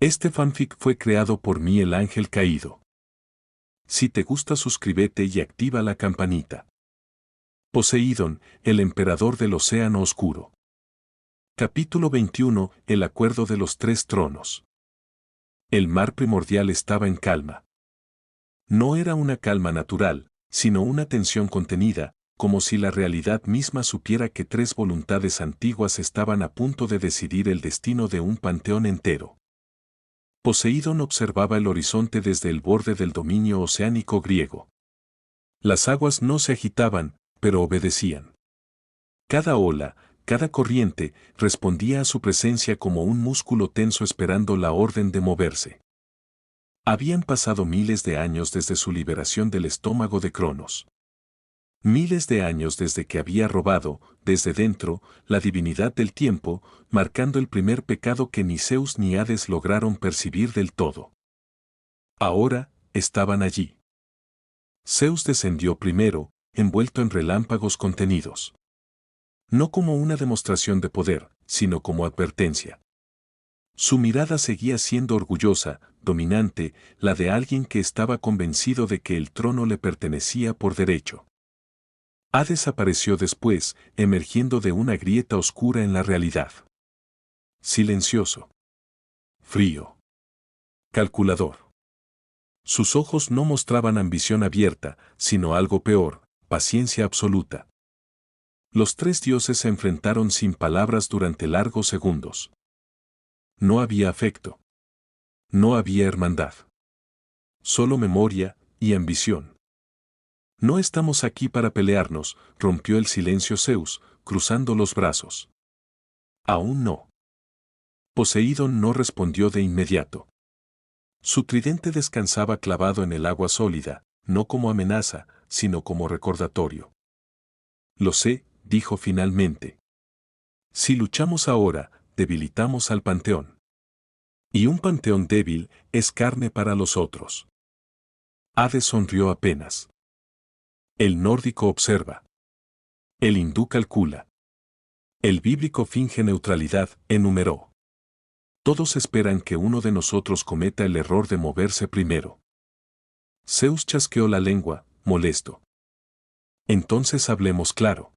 Este fanfic fue creado por mí, el ángel caído. Si te gusta, suscríbete y activa la campanita. Poseidón, el emperador del océano oscuro. Capítulo 21. El acuerdo de los tres tronos. El mar primordial estaba en calma. No era una calma natural, sino una tensión contenida, como si la realidad misma supiera que tres voluntades antiguas estaban a punto de decidir el destino de un panteón entero. Poseidón observaba el horizonte desde el borde del dominio oceánico griego. Las aguas no se agitaban, pero obedecían. Cada ola, cada corriente, respondía a su presencia como un músculo tenso esperando la orden de moverse. Habían pasado miles de años desde su liberación del estómago de Cronos. Miles de años desde que había robado, desde dentro, la divinidad del tiempo, marcando el primer pecado que ni Zeus ni Hades lograron percibir del todo. Ahora, estaban allí. Zeus descendió primero, envuelto en relámpagos contenidos. No como una demostración de poder, sino como advertencia. Su mirada seguía siendo orgullosa, dominante, la de alguien que estaba convencido de que el trono le pertenecía por derecho. Hades apareció después, emergiendo de una grieta oscura en la realidad. Silencioso. Frío. Calculador. Sus ojos no mostraban ambición abierta, sino algo peor, paciencia absoluta. Los tres dioses se enfrentaron sin palabras durante largos segundos. No había afecto. No había hermandad. Solo memoria y ambición. No estamos aquí para pelearnos, rompió el silencio Zeus, cruzando los brazos. Aún no. Poseidón no respondió de inmediato. Su tridente descansaba clavado en el agua sólida, no como amenaza, sino como recordatorio. Lo sé, dijo finalmente. Si luchamos ahora, debilitamos al panteón. Y un panteón débil es carne para los otros. Hades sonrió apenas. El nórdico observa. El hindú calcula. El bíblico finge neutralidad, enumeró. Todos esperan que uno de nosotros cometa el error de moverse primero. Zeus chasqueó la lengua, molesto. Entonces hablemos claro.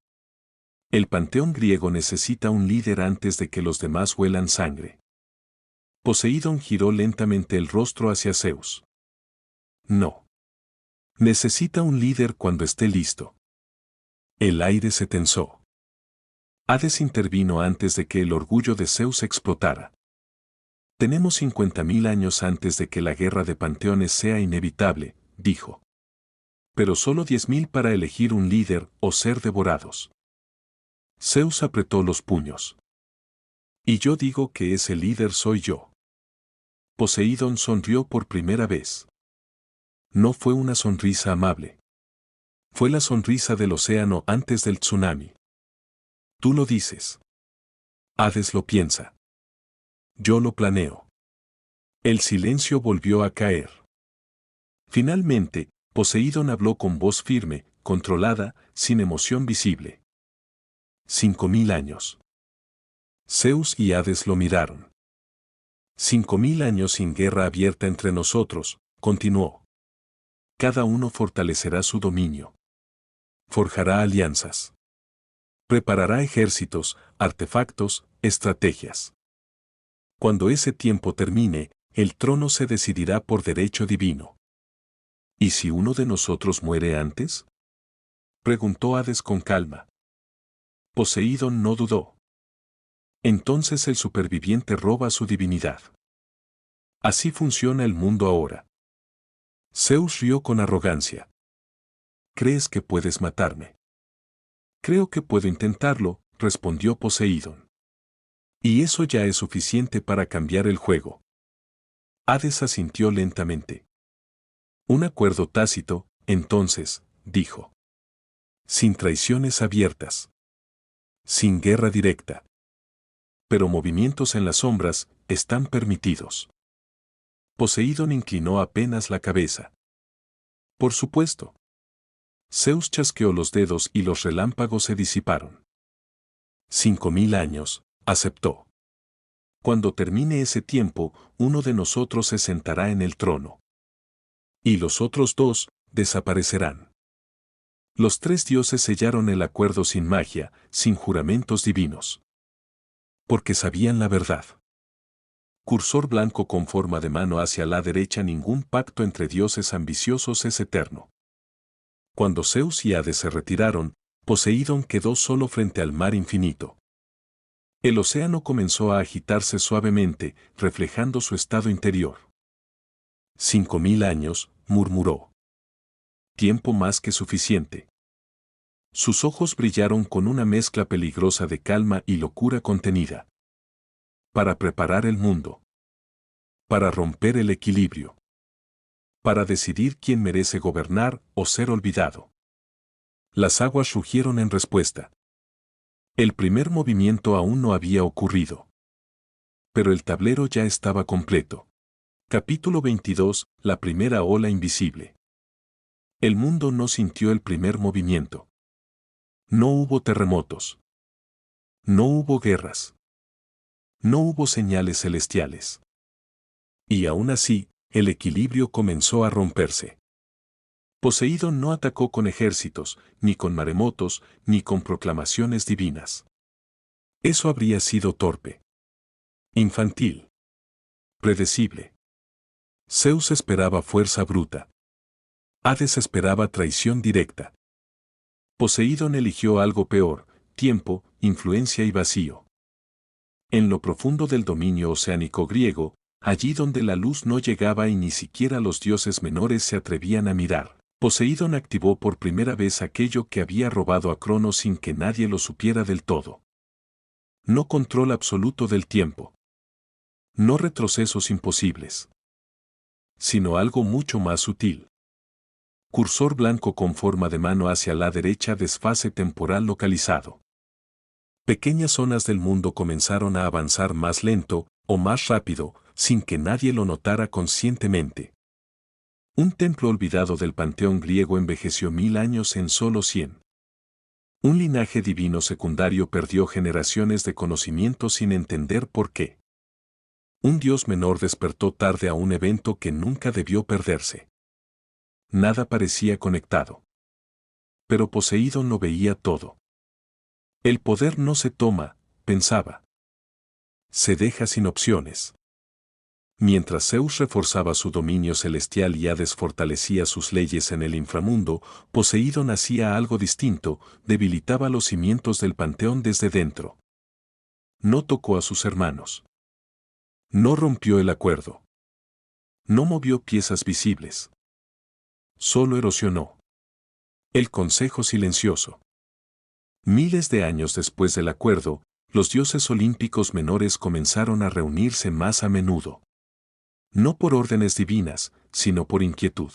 El panteón griego necesita un líder antes de que los demás huelan sangre. Poseidón giró lentamente el rostro hacia Zeus. No. Necesita un líder cuando esté listo. El aire se tensó. Hades intervino antes de que el orgullo de Zeus explotara. Tenemos 50.000 años antes de que la guerra de panteones sea inevitable, dijo. Pero solo 10.000 para elegir un líder o ser devorados. Zeus apretó los puños. Y yo digo que ese líder soy yo. Poseidón sonrió por primera vez. No fue una sonrisa amable. Fue la sonrisa del océano antes del tsunami. Tú lo dices. Hades lo piensa. Yo lo planeo. El silencio volvió a caer. Finalmente, Poseidón habló con voz firme, controlada, sin emoción visible. 5.000 años. Zeus y Hades lo miraron. 5.000 años sin guerra abierta entre nosotros, continuó. Cada uno fortalecerá su dominio. Forjará alianzas. Preparará ejércitos, artefactos, estrategias. Cuando ese tiempo termine, el trono se decidirá por derecho divino. ¿Y si uno de nosotros muere antes? Preguntó Hades con calma. Poseidón no dudó. Entonces el superviviente roba su divinidad. Así funciona el mundo ahora. Zeus rió con arrogancia. ¿Crees que puedes matarme? Creo que puedo intentarlo, respondió Poseidón. Y eso ya es suficiente para cambiar el juego. Hades asintió lentamente. Un acuerdo tácito, entonces, dijo. Sin traiciones abiertas. Sin guerra directa. Pero movimientos en las sombras están permitidos. Poseidón inclinó apenas la cabeza. Por supuesto. Zeus chasqueó los dedos y los relámpagos se disiparon. 5.000 años, aceptó. Cuando termine ese tiempo, uno de nosotros se sentará en el trono. Y los otros dos desaparecerán. Los tres dioses sellaron el acuerdo sin magia, sin juramentos divinos. Porque sabían la verdad. Cursor blanco con forma de mano hacia la derecha. Ningún pacto entre dioses ambiciosos es eterno. Cuando Zeus y Hades se retiraron, Poseidón quedó solo frente al mar infinito. El océano comenzó a agitarse suavemente, reflejando su estado interior. 5000 años, murmuró. Tiempo más que suficiente. Sus ojos brillaron con una mezcla peligrosa de calma y locura contenida. Para preparar el mundo. Para romper el equilibrio. Para decidir quién merece gobernar o ser olvidado. Las aguas rugieron en respuesta. El primer movimiento aún no había ocurrido. Pero el tablero ya estaba completo. Capítulo 22. La primera ola invisible. El mundo no sintió el primer movimiento. No hubo terremotos. No hubo guerras. No hubo señales celestiales. Y aún así, el equilibrio comenzó a romperse. Poseidón no atacó con ejércitos, ni con maremotos, ni con proclamaciones divinas. Eso habría sido torpe. Infantil. Predecible. Zeus esperaba fuerza bruta. Hades esperaba traición directa. Poseidón eligió algo peor: tiempo, influencia y vacío. En lo profundo del dominio oceánico griego, allí donde la luz no llegaba y ni siquiera los dioses menores se atrevían a mirar, Poseidón activó por primera vez aquello que había robado a Cronos sin que nadie lo supiera del todo. No control absoluto del tiempo. No retrocesos imposibles. Sino algo mucho más sutil. Cursor blanco con forma de mano hacia la derecha. Desfase temporal localizado. Pequeñas zonas del mundo comenzaron a avanzar más lento o más rápido, sin que nadie lo notara conscientemente. Un templo olvidado del panteón griego envejeció 1000 años en solo 100. Un linaje divino secundario perdió generaciones de conocimiento sin entender por qué. Un dios menor despertó tarde a un evento que nunca debió perderse. Nada parecía conectado. Pero Poseidón lo veía todo. El poder no se toma, pensaba. Se deja sin opciones. Mientras Zeus reforzaba su dominio celestial y Hades fortalecía sus leyes en el inframundo, Poseidón hacía algo distinto: debilitaba los cimientos del panteón desde dentro. No tocó a sus hermanos. No rompió el acuerdo. No movió piezas visibles. Solo erosionó. El consejo silencioso. Miles de años después del acuerdo, los dioses olímpicos menores comenzaron a reunirse más a menudo. No por órdenes divinas, sino por inquietud.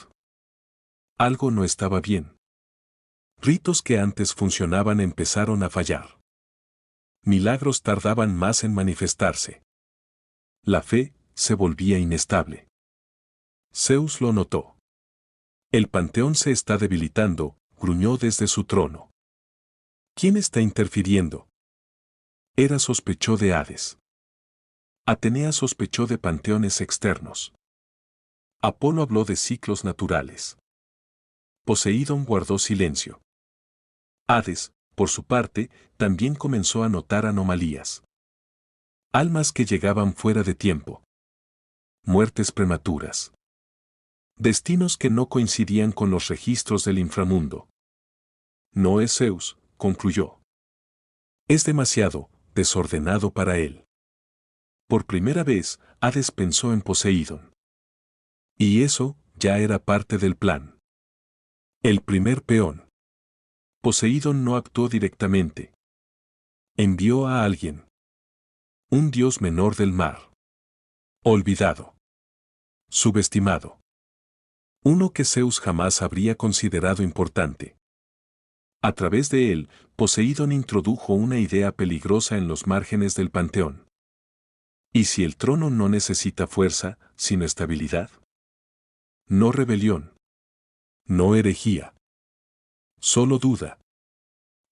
Algo no estaba bien. Ritos que antes funcionaban empezaron a fallar. Milagros tardaban más en manifestarse. La fe se volvía inestable. Zeus lo notó. El panteón se está debilitando, gruñó desde su trono. ¿Quién está interfiriendo? Hera sospechó de Hades. Atenea sospechó de panteones externos. Apolo habló de ciclos naturales. Poseidón guardó silencio. Hades, por su parte, también comenzó a notar anomalías. Almas que llegaban fuera de tiempo. Muertes prematuras. Destinos que no coincidían con los registros del inframundo. No es Zeus, concluyó. Es demasiado desordenado para él. Por primera vez, Hades pensó en Poseidón. Y eso ya era parte del plan. El primer peón. Poseidón no actuó directamente. Envió a alguien. Un dios menor del mar. Olvidado. Subestimado. Uno que Zeus jamás habría considerado importante. A través de él, Poseidón introdujo una idea peligrosa en los márgenes del panteón. ¿Y si el trono no necesita fuerza, sino estabilidad? No rebelión. No herejía. Solo duda.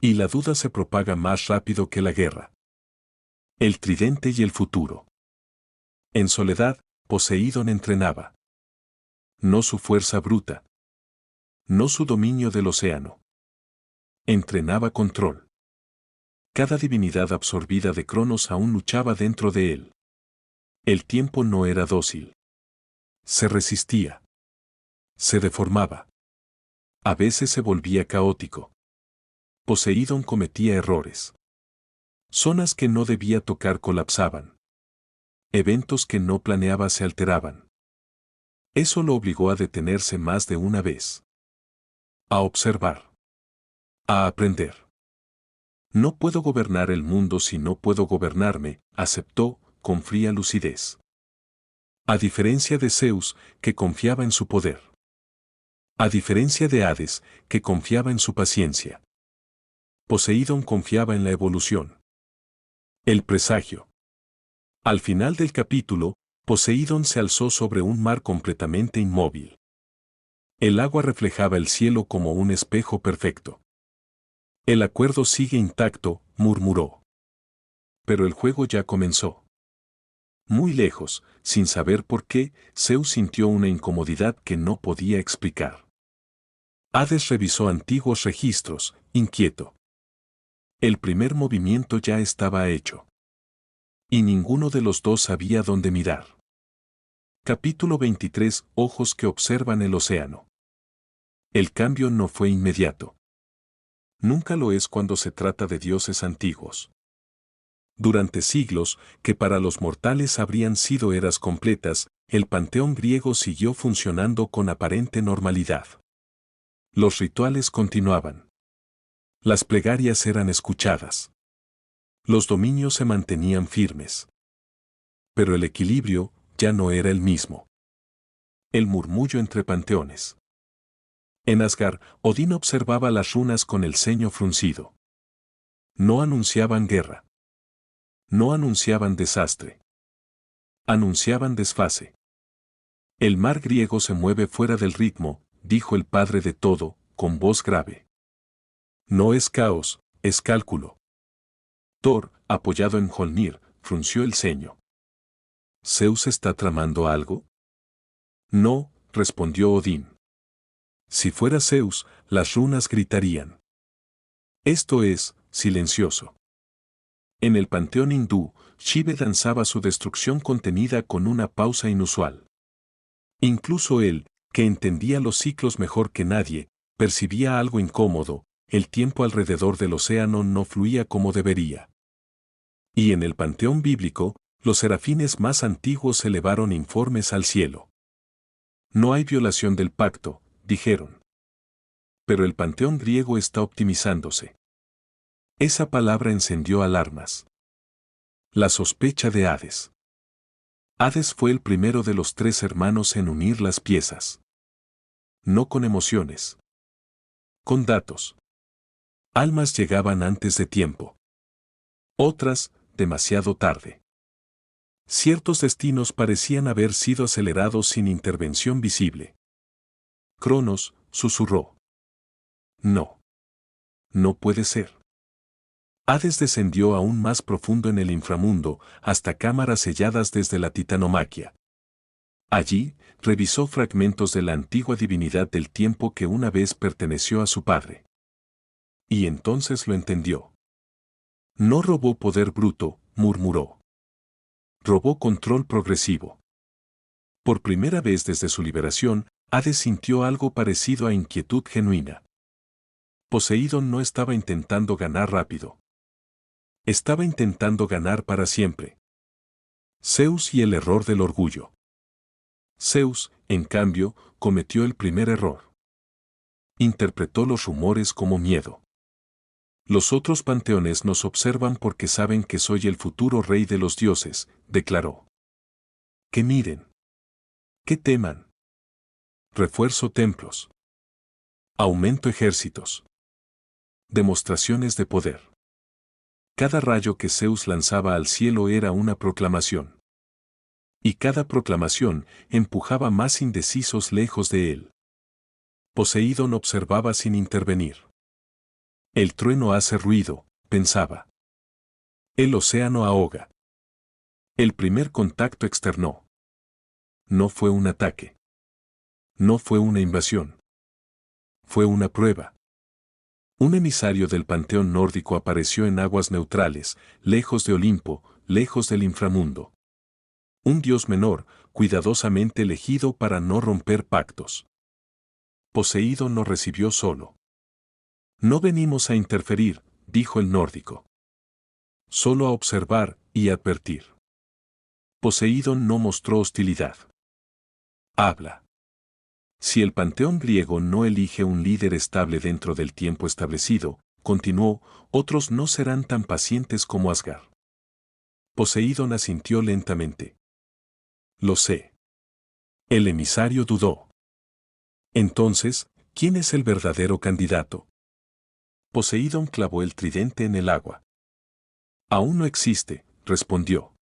Y la duda se propaga más rápido que la guerra. El tridente y el futuro. En soledad, Poseidón entrenaba. No su fuerza bruta. No su dominio del océano. Entrenaba control. Cada divinidad absorbida de Cronos aún luchaba dentro de él. El tiempo no era dócil. Se resistía. Se deformaba. A veces se volvía caótico. Poseidón cometía errores. Zonas que no debía tocar colapsaban. Eventos que no planeaba se alteraban. Eso lo obligó a detenerse más de una vez. A observar. A aprender. No puedo gobernar el mundo si no puedo gobernarme, aceptó, con fría lucidez. A diferencia de Zeus, que confiaba en su poder. A diferencia de Hades, que confiaba en su paciencia. Poseidón confiaba en la evolución. El presagio. Al final del capítulo, Poseidón se alzó sobre un mar completamente inmóvil. El agua reflejaba el cielo como un espejo perfecto. El acuerdo sigue intacto, murmuró. Pero el juego ya comenzó. Muy lejos, sin saber por qué, Zeus sintió una incomodidad que no podía explicar. Hades revisó antiguos registros, inquieto. El primer movimiento ya estaba hecho. Y ninguno de los dos sabía dónde mirar. Capítulo 23. Ojos que observan el océano. El cambio no fue inmediato. Nunca lo es cuando se trata de dioses antiguos. Durante siglos, que para los mortales habrían sido eras completas, el panteón griego siguió funcionando con aparente normalidad. Los rituales continuaban. Las plegarias eran escuchadas. Los dominios se mantenían firmes. Pero el equilibrio ya no era el mismo. El murmullo entre panteones. En Asgard, Odín observaba las runas con el ceño fruncido. No anunciaban guerra. No anunciaban desastre. Anunciaban desfase. El mar griego se mueve fuera del ritmo, dijo el padre de todo, con voz grave. No es caos, es cálculo. Thor, apoyado en Mjolnir, frunció el ceño. ¿Zeus está tramando algo? No, respondió Odín. Si fuera Zeus, las runas gritarían. Esto es, silencioso. En el panteón hindú, Shiva danzaba su destrucción contenida con una pausa inusual. Incluso él, que entendía los ciclos mejor que nadie, percibía algo incómodo, el tiempo alrededor del océano no fluía como debería. Y en el panteón bíblico, los serafines más antiguos elevaron informes al cielo. No hay violación del pacto, dijeron. Pero el panteón griego está optimizándose. Esa palabra encendió alarmas. La sospecha de Hades. Hades fue el primero de los tres hermanos en unir las piezas. No con emociones. Con datos. Almas llegaban antes de tiempo. Otras, demasiado tarde. Ciertos destinos parecían haber sido acelerados sin intervención visible. Cronos, susurró. No. No puede ser. Hades descendió aún más profundo en el inframundo, hasta cámaras selladas desde la titanomaquia. Allí, revisó fragmentos de la antigua divinidad del tiempo que una vez perteneció a su padre. Y entonces lo entendió. No robó poder bruto, murmuró. Robó control progresivo. Por primera vez desde su liberación, Hades sintió algo parecido a inquietud genuina. Poseidón no estaba intentando ganar rápido. Estaba intentando ganar para siempre. Zeus y el error del orgullo. Zeus, en cambio, cometió el primer error. Interpretó los rumores como miedo. Los otros panteones nos observan porque saben que soy el futuro rey de los dioses, declaró. Que miren. Que teman. Refuerzo templos. Aumento ejércitos. Demostraciones de poder. Cada rayo que Zeus lanzaba al cielo era una proclamación. Y cada proclamación empujaba más indecisos lejos de él. Poseidón observaba sin intervenir. El trueno hace ruido, pensaba. El océano ahoga. El primer contacto externó. No fue un ataque. No fue una invasión. Fue una prueba. Un emisario del panteón nórdico apareció en aguas neutrales, lejos de Olimpo, lejos del inframundo. Un dios menor, cuidadosamente elegido para no romper pactos. Poseidón lo recibió solo. No venimos a interferir, dijo el nórdico. Solo a observar y advertir. Poseidón no mostró hostilidad. Habla. Si el panteón griego no elige un líder estable dentro del tiempo establecido, continuó, otros no serán tan pacientes como Asgard. Poseidón asintió lentamente. Lo sé. El emisario dudó. Entonces, ¿quién es el verdadero candidato? Poseidón clavó el tridente en el agua. Aún no existe, respondió.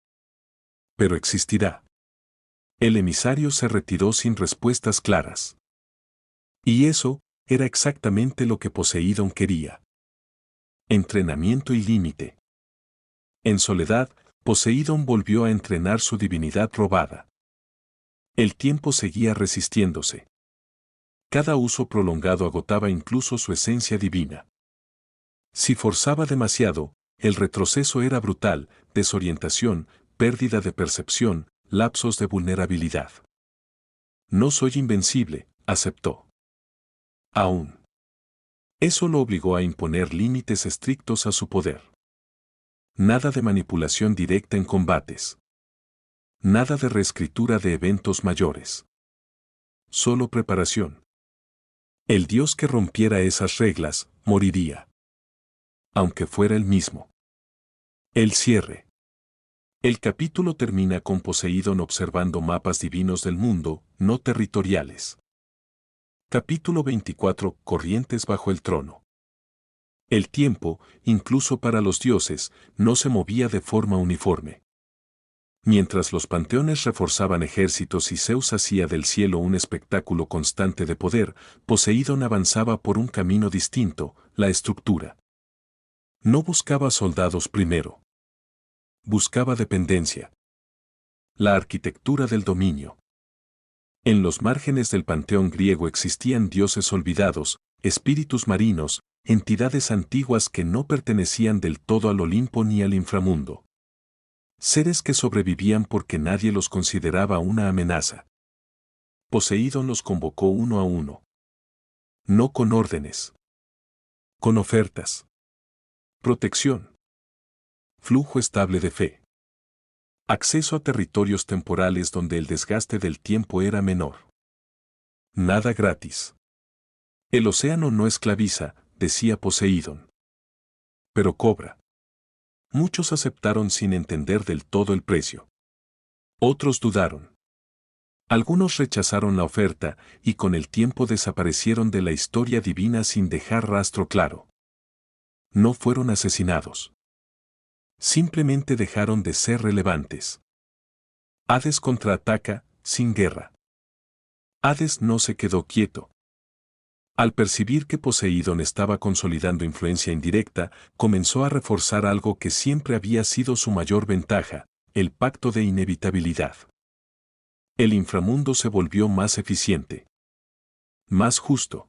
Pero existirá. El emisario se retiró sin respuestas claras. Y eso era exactamente lo que Poseidón quería. Entrenamiento y límite. En soledad, Poseidón volvió a entrenar su divinidad robada. El tiempo seguía resistiéndose. Cada uso prolongado agotaba incluso su esencia divina. Si forzaba demasiado, el retroceso era brutal, desorientación, pérdida de percepción, lapsos de vulnerabilidad. No soy invencible, aceptó. Aún. Eso lo obligó a imponer límites estrictos a su poder. Nada de manipulación directa en combates. Nada de reescritura de eventos mayores. Solo preparación. El dios que rompiera esas reglas, moriría. Aunque fuera el mismo. El cierre. El capítulo termina con Poseidón observando mapas divinos del mundo, no territoriales. Capítulo 24. Corrientes bajo el trono. El tiempo, incluso para los dioses, no se movía de forma uniforme. Mientras los panteones reforzaban ejércitos y Zeus hacía del cielo un espectáculo constante de poder, Poseidón avanzaba por un camino distinto, la estructura. No buscaba soldados primero. Buscaba dependencia. La arquitectura del dominio. En los márgenes del panteón griego existían dioses olvidados, espíritus marinos, entidades antiguas que no pertenecían del todo al Olimpo ni al inframundo. Seres que sobrevivían porque nadie los consideraba una amenaza. Poseidón los convocó uno a uno. No con órdenes. Con ofertas. Protección. Flujo estable de fe. Acceso a territorios temporales donde el desgaste del tiempo era menor. Nada gratis. El océano no esclaviza, decía Poseidón. Pero cobra. Muchos aceptaron sin entender del todo el precio. Otros dudaron. Algunos rechazaron la oferta y con el tiempo desaparecieron de la historia divina sin dejar rastro claro. No fueron asesinados. Simplemente dejaron de ser relevantes. Hades contraataca, sin guerra. Hades no se quedó quieto. Al percibir que Poseidón estaba consolidando influencia indirecta, comenzó a reforzar algo que siempre había sido su mayor ventaja, el pacto de inevitabilidad. El inframundo se volvió más eficiente. Más justo.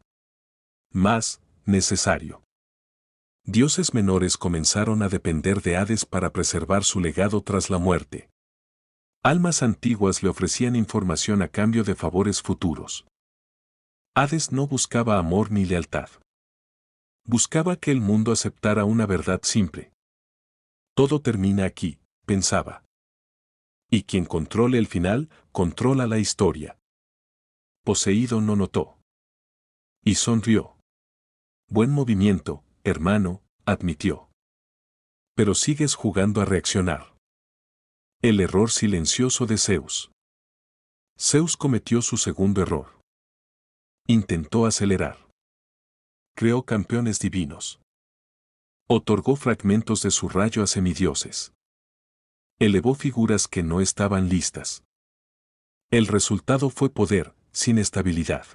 Más necesario. Dioses menores comenzaron a depender de Hades para preservar su legado tras la muerte. Almas antiguas le ofrecían información a cambio de favores futuros. Hades no buscaba amor ni lealtad. Buscaba que el mundo aceptara una verdad simple. Todo termina aquí, pensaba. Y quien controle el final, controla la historia. Poseidón no notó. Y sonrió. Buen movimiento, hermano, admitió. Pero sigues jugando a reaccionar. El error silencioso de Zeus. Zeus cometió su segundo error. Intentó acelerar. Creó campeones divinos. Otorgó fragmentos de su rayo a semidioses. Elevó figuras que no estaban listas. El resultado fue poder, sin estabilidad.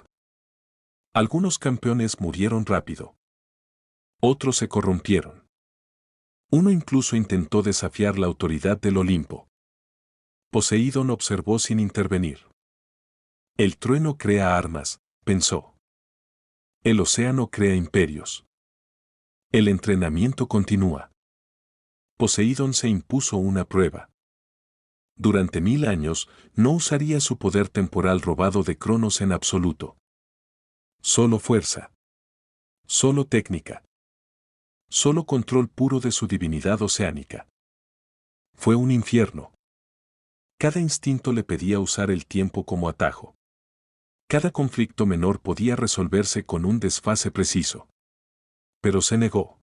Algunos campeones murieron rápido. Otros se corrompieron. Uno incluso intentó desafiar la autoridad del Olimpo. Poseidón observó sin intervenir. El trueno crea armas, pensó. El océano crea imperios. El entrenamiento continúa. Poseidón se impuso una prueba. Durante 1000 años, no usaría su poder temporal robado de Cronos en absoluto. Solo fuerza. Solo técnica. Solo control puro de su divinidad oceánica. Fue un infierno. Cada instinto le pedía usar el tiempo como atajo. Cada conflicto menor podía resolverse con un desfase preciso. Pero se negó.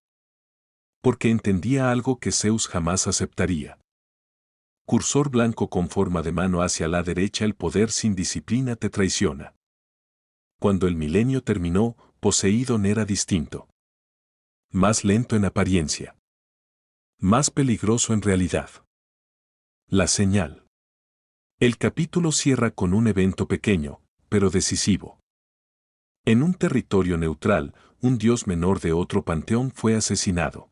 Porque entendía algo que Zeus jamás aceptaría. Cursor blanco con forma de mano hacia la derecha, el poder sin disciplina te traiciona. Cuando el milenio terminó, Poseidón era distinto. Más lento en apariencia. Más peligroso en realidad. La señal. El capítulo cierra con un evento pequeño, pero decisivo. En un territorio neutral, un dios menor de otro panteón fue asesinado.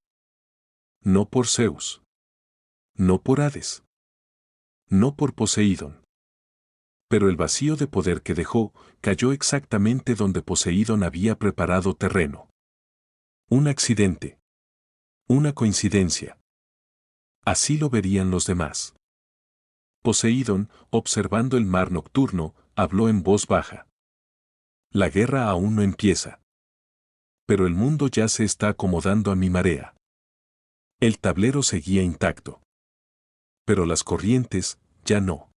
No por Zeus. No por Hades. No por Poseidón. Pero el vacío de poder que dejó cayó exactamente donde Poseidón había preparado terreno. Un accidente. Una coincidencia. Así lo verían los demás. Poseidón, observando el mar nocturno, habló en voz baja. La guerra aún no empieza. Pero el mundo ya se está acomodando a mi marea. El tablero seguía intacto. Pero las corrientes, ya no.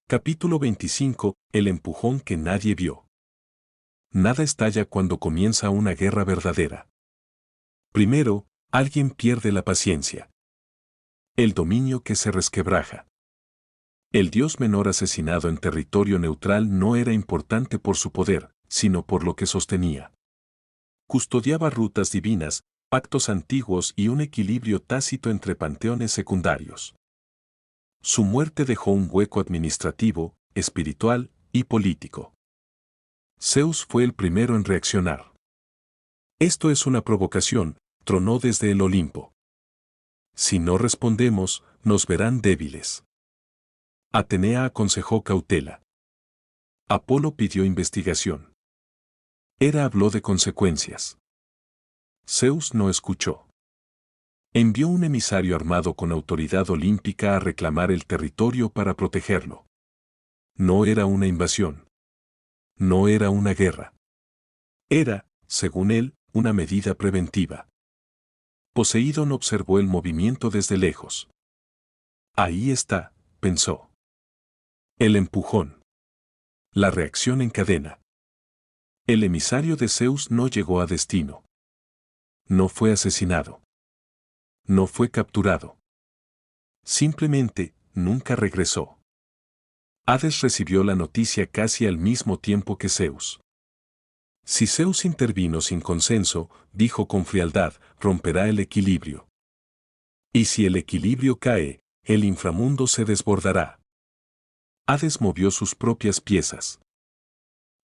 Capítulo 25. El empujón que nadie vio. Nada estalla cuando comienza una guerra verdadera. Primero, alguien pierde la paciencia. El dominio que se resquebraja. El dios menor asesinado en territorio neutral no era importante por su poder, sino por lo que sostenía. Custodiaba rutas divinas, pactos antiguos y un equilibrio tácito entre panteones secundarios. Su muerte dejó un hueco administrativo, espiritual y político. Zeus fue el primero en reaccionar. Esto es una provocación, tronó desde el Olimpo. Si no respondemos, nos verán débiles. Atenea aconsejó cautela. Apolo pidió investigación. Hera habló de consecuencias. Zeus no escuchó. Envió un emisario armado con autoridad olímpica a reclamar el territorio para protegerlo. No era una invasión. No era una guerra. Era, según él, una medida preventiva. Poseidón observó el movimiento desde lejos. Ahí está, pensó. El empujón. La reacción en cadena. El emisario de Zeus no llegó a destino. No fue asesinado. No fue capturado. Simplemente, nunca regresó. Hades recibió la noticia casi al mismo tiempo que Zeus. Si Zeus intervino sin consenso, dijo con frialdad, romperá el equilibrio. Y si el equilibrio cae, el inframundo se desbordará. Hades movió sus propias piezas.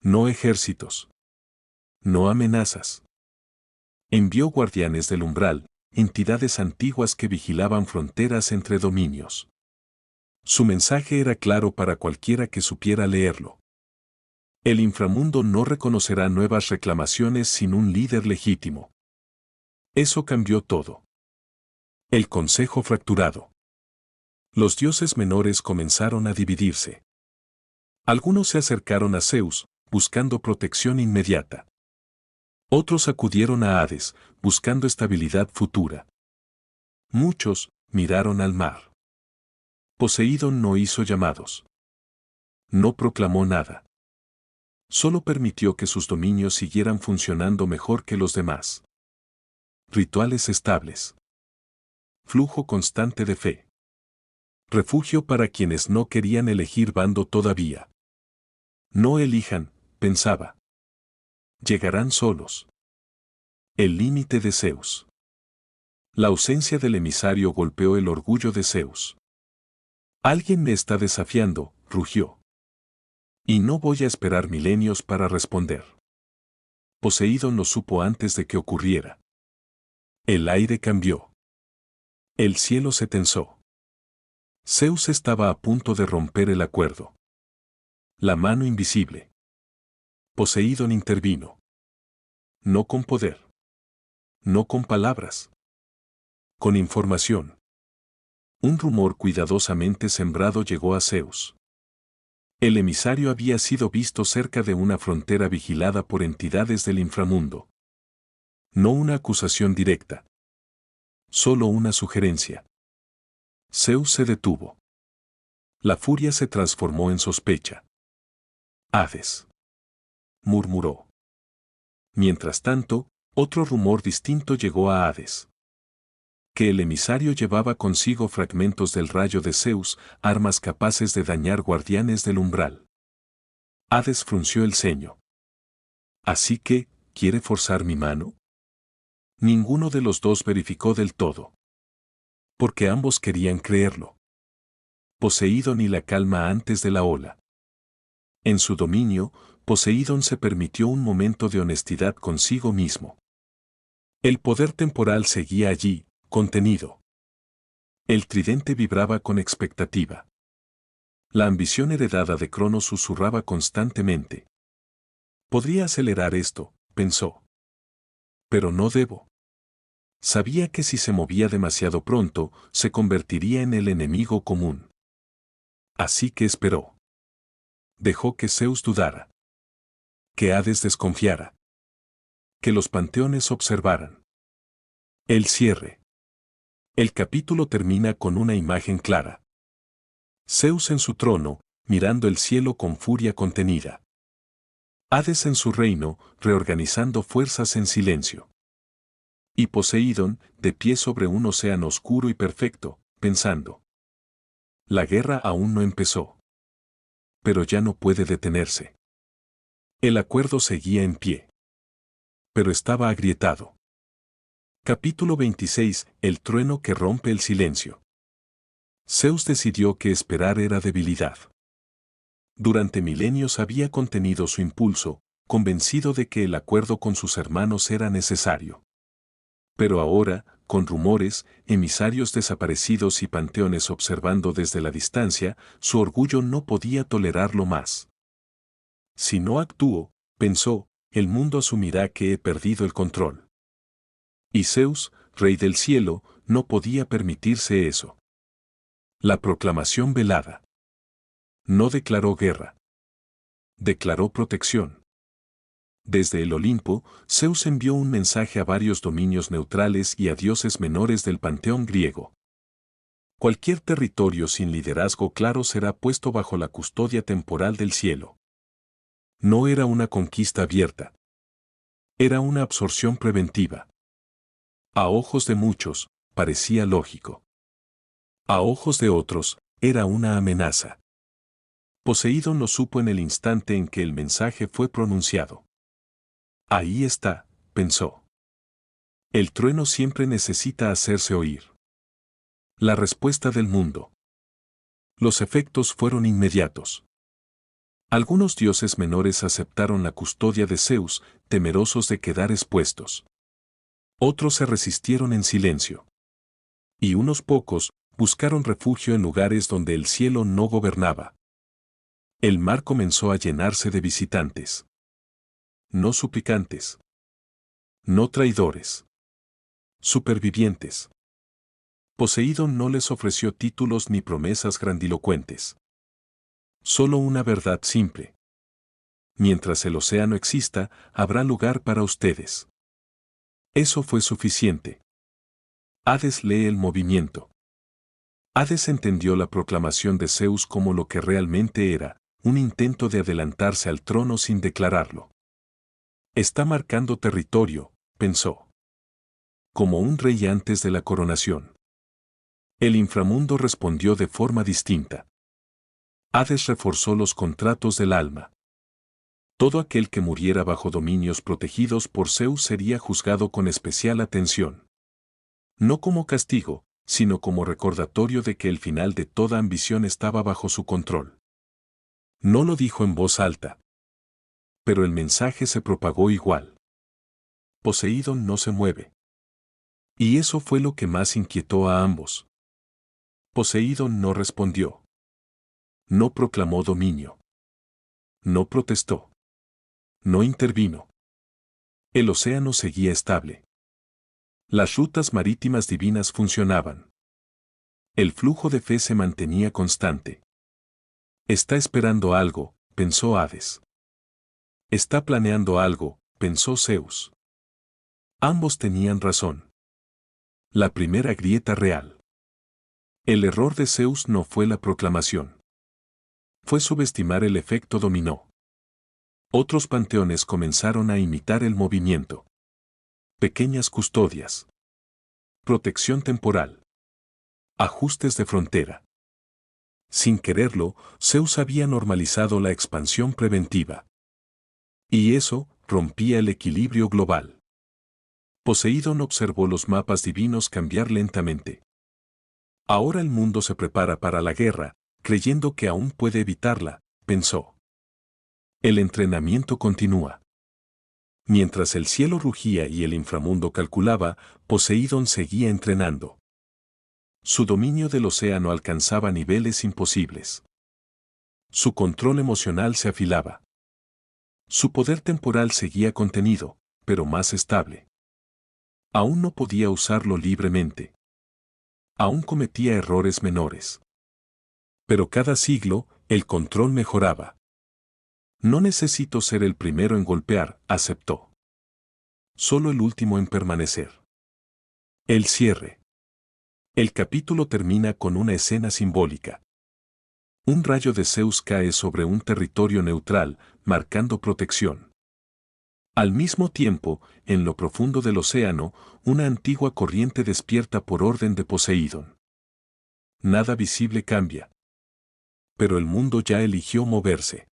No ejércitos. No amenazas. Envió guardianes del umbral, entidades antiguas que vigilaban fronteras entre dominios. Su mensaje era claro para cualquiera que supiera leerlo. El inframundo no reconocerá nuevas reclamaciones sin un líder legítimo. Eso cambió todo. El consejo fracturado. Los dioses menores comenzaron a dividirse. Algunos se acercaron a Zeus, buscando protección inmediata. Otros acudieron a Hades, buscando estabilidad futura. Muchos miraron al mar. Poseidón no hizo llamados. No proclamó nada. Solo permitió que sus dominios siguieran funcionando mejor que los demás. Rituales estables. Flujo constante de fe. Refugio para quienes no querían elegir bando todavía. No elijan, pensaba. Llegarán solos. El límite de Zeus. La ausencia del emisario golpeó el orgullo de Zeus. Alguien me está desafiando, rugió. Y no voy a esperar milenios para responder. Poseidón lo supo antes de que ocurriera. El aire cambió. El cielo se tensó. Zeus estaba a punto de romper el acuerdo. La mano invisible. Poseidón intervino. No con poder. No con palabras. Con información. Un rumor cuidadosamente sembrado llegó a Zeus. El emisario había sido visto cerca de una frontera vigilada por entidades del inframundo. No una acusación directa. Solo una sugerencia. Zeus se detuvo. La furia se transformó en sospecha. Hades. Murmuró. Mientras tanto, otro rumor distinto llegó a Hades. Que el emisario llevaba consigo fragmentos del rayo de Zeus, armas capaces de dañar guardianes del umbral. Hades frunció el ceño. Así que, ¿quiere forzar mi mano? Ninguno de los dos verificó del todo. Porque ambos querían creerlo. Poseidón y la calma antes de la ola. En su dominio, Poseidón se permitió un momento de honestidad consigo mismo. El poder temporal seguía allí, contenido. El tridente vibraba con expectativa. La ambición heredada de Cronos susurraba constantemente. Podría acelerar esto, pensó. Pero no debo. Sabía que si se movía demasiado pronto, se convertiría en el enemigo común. Así que esperó. Dejó que Zeus dudara. Que Hades desconfiara. Que los panteones observaran. El cierre. El capítulo termina con una imagen clara. Zeus en su trono, mirando el cielo con furia contenida. Hades en su reino, reorganizando fuerzas en silencio. Y Poseidón, de pie sobre un océano oscuro y perfecto, pensando. La guerra aún no empezó. Pero ya no puede detenerse. El acuerdo seguía en pie. Pero estaba agrietado. Capítulo 26. El trueno que rompe el silencio. Zeus decidió que esperar era debilidad. Durante milenios había contenido su impulso, convencido de que el acuerdo con sus hermanos era necesario. Pero ahora, con rumores, emisarios desaparecidos y panteones observando desde la distancia, su orgullo no podía tolerarlo más. Si no actúo, pensó, el mundo asumirá que he perdido el control. Y Zeus, rey del cielo, no podía permitirse eso. La proclamación velada. No declaró guerra. Declaró protección. Desde el Olimpo, Zeus envió un mensaje a varios dominios neutrales y a dioses menores del panteón griego. Cualquier territorio sin liderazgo claro será puesto bajo la custodia temporal del cielo. No era una conquista abierta. Era una absorción preventiva. A ojos de muchos, parecía lógico. A ojos de otros, era una amenaza. Poseidón lo supo en el instante en que el mensaje fue pronunciado. Ahí está, pensó. El trueno siempre necesita hacerse oír. La respuesta del mundo. Los efectos fueron inmediatos. Algunos dioses menores aceptaron la custodia de Zeus, temerosos de quedar expuestos. Otros se resistieron en silencio. Y unos pocos buscaron refugio en lugares donde el cielo no gobernaba. El mar comenzó a llenarse de visitantes. No suplicantes. No traidores. Supervivientes. Poseidón no les ofreció títulos ni promesas grandilocuentes. Solo una verdad simple. Mientras el océano exista, habrá lugar para ustedes. Eso fue suficiente. Hades lee el movimiento. Hades entendió la proclamación de Zeus como lo que realmente era, un intento de adelantarse al trono sin declararlo. Está marcando territorio, pensó. Como un rey antes de la coronación. El inframundo respondió de forma distinta. Hades reforzó los contratos del alma. Todo aquel que muriera bajo dominios protegidos por Zeus sería juzgado con especial atención. No como castigo, sino como recordatorio de que el final de toda ambición estaba bajo su control. No lo dijo en voz alta. Pero el mensaje se propagó igual. Poseidón no se mueve. Y eso fue lo que más inquietó a ambos. Poseidón no respondió. No proclamó dominio. No protestó. No intervino. El océano seguía estable. Las rutas marítimas divinas funcionaban. El flujo de fe se mantenía constante. Está esperando algo, pensó Hades. Está planeando algo, pensó Zeus. Ambos tenían razón. La primera grieta real. El error de Zeus no fue la proclamación. Fue subestimar el efecto dominó. Otros panteones comenzaron a imitar el movimiento. Pequeñas custodias. Protección temporal. Ajustes de frontera. Sin quererlo, Zeus había normalizado la expansión preventiva. Y eso rompía el equilibrio global. Poseidón observó los mapas divinos cambiar lentamente. Ahora el mundo se prepara para la guerra, creyendo que aún puede evitarla, pensó. El entrenamiento continúa. Mientras el cielo rugía y el inframundo calculaba, Poseidón seguía entrenando. Su dominio del océano alcanzaba niveles imposibles. Su control emocional se afilaba. Su poder temporal seguía contenido, pero más estable. Aún no podía usarlo libremente. Aún cometía errores menores. Pero cada siglo, el control mejoraba. No necesito ser el primero en golpear, aceptó. Solo el último en permanecer. El cierre. El capítulo termina con una escena simbólica. Un rayo de Zeus cae sobre un territorio neutral, marcando protección. Al mismo tiempo, en lo profundo del océano, una antigua corriente despierta por orden de Poseidón. Nada visible cambia. Pero el mundo ya eligió moverse.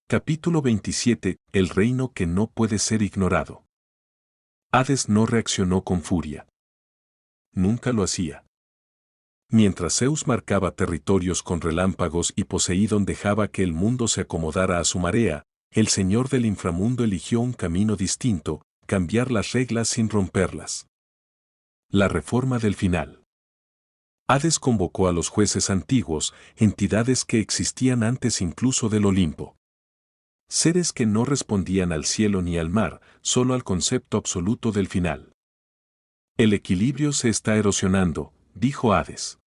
Capítulo 27. El reino que no puede ser ignorado. Hades no reaccionó con furia. Nunca lo hacía. Mientras Zeus marcaba territorios con relámpagos y Poseidón dejaba que el mundo se acomodara a su marea, el señor del inframundo eligió un camino distinto, cambiar las reglas sin romperlas. La reforma del final. Hades convocó a los jueces antiguos, entidades que existían antes incluso del Olimpo. Seres que no respondían al cielo ni al mar, solo al concepto absoluto del final. El equilibrio se está erosionando, dijo Hades.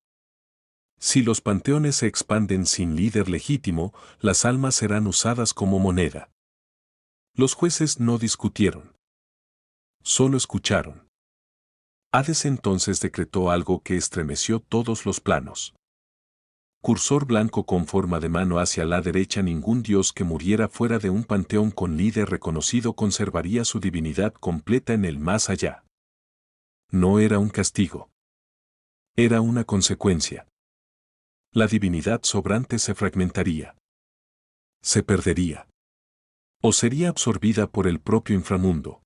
Si los panteones se expanden sin líder legítimo, las almas serán usadas como moneda. Los jueces no discutieron. Solo escucharon. Hades entonces decretó algo que estremeció todos los planos. Cursor blanco con forma de mano hacia la derecha. Ningún dios que muriera fuera de un panteón con líder reconocido conservaría su divinidad completa en el más allá. No era un castigo. Era una consecuencia. La divinidad sobrante se fragmentaría. Se perdería. O sería absorbida por el propio inframundo.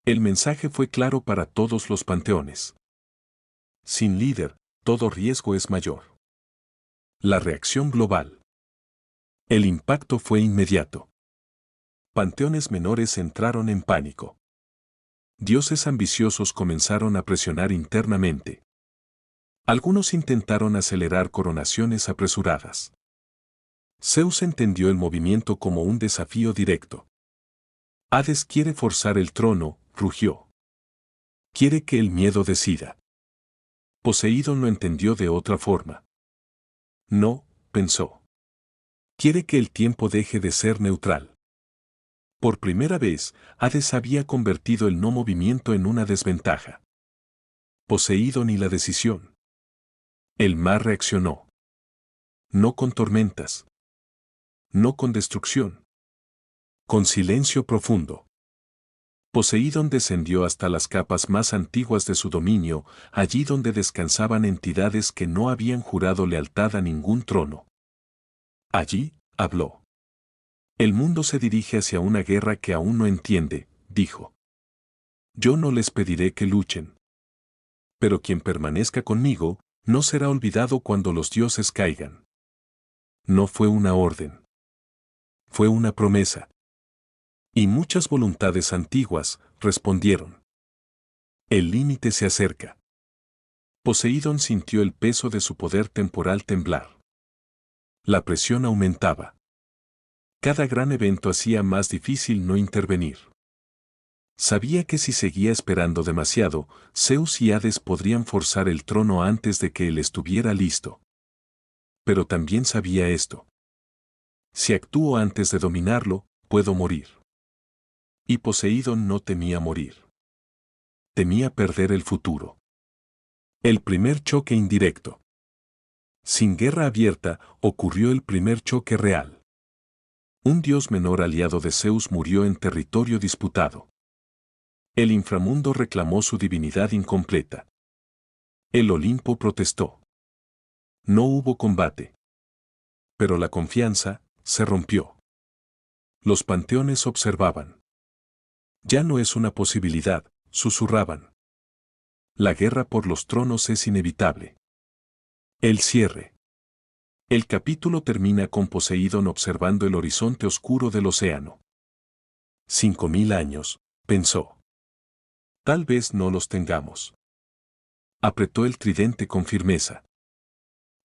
El mensaje fue claro para todos los panteones. Sin líder, todo riesgo es mayor. La reacción global. El impacto fue inmediato. Panteones menores entraron en pánico. Dioses ambiciosos comenzaron a presionar internamente. Algunos intentaron acelerar coronaciones apresuradas. Zeus entendió el movimiento como un desafío directo. Hades quiere forzar el trono, rugió. Quiere que el miedo decida. Poseidón lo entendió de otra forma. No, pensó. Quiere que el tiempo deje de ser neutral. Por primera vez, Hades había convertido el no movimiento en una desventaja. Poseidón y la decisión. El mar reaccionó. No con tormentas. No con destrucción. Con silencio profundo. Poseidón descendió hasta las capas más antiguas de su dominio, allí donde descansaban entidades que no habían jurado lealtad a ningún trono. Allí, habló. El mundo se dirige hacia una guerra que aún no entiende, dijo. Yo no les pediré que luchen. Pero quien permanezca conmigo, no será olvidado cuando los dioses caigan. No fue una orden. Fue una promesa. Y muchas voluntades antiguas respondieron. El límite se acerca. Poseidón sintió el peso de su poder temporal temblar. La presión aumentaba. Cada gran evento hacía más difícil no intervenir. Sabía que si seguía esperando demasiado, Zeus y Hades podrían forzar el trono antes de que él estuviera listo. Pero también sabía esto. Si actúo antes de dominarlo, puedo morir. Y Poseidón no temía morir. Temía perder el futuro. El primer choque indirecto. Sin guerra abierta, ocurrió el primer choque real. Un dios menor aliado de Zeus murió en territorio disputado. El inframundo reclamó su divinidad incompleta. El Olimpo protestó. No hubo combate. Pero la confianza se rompió. Los panteones observaban. Ya no es una posibilidad, susurraban. La guerra por los tronos es inevitable. El cierre. El capítulo termina con Poseidón observando el horizonte oscuro del océano. 5000 años, pensó. Tal vez no los tengamos. Apretó el tridente con firmeza.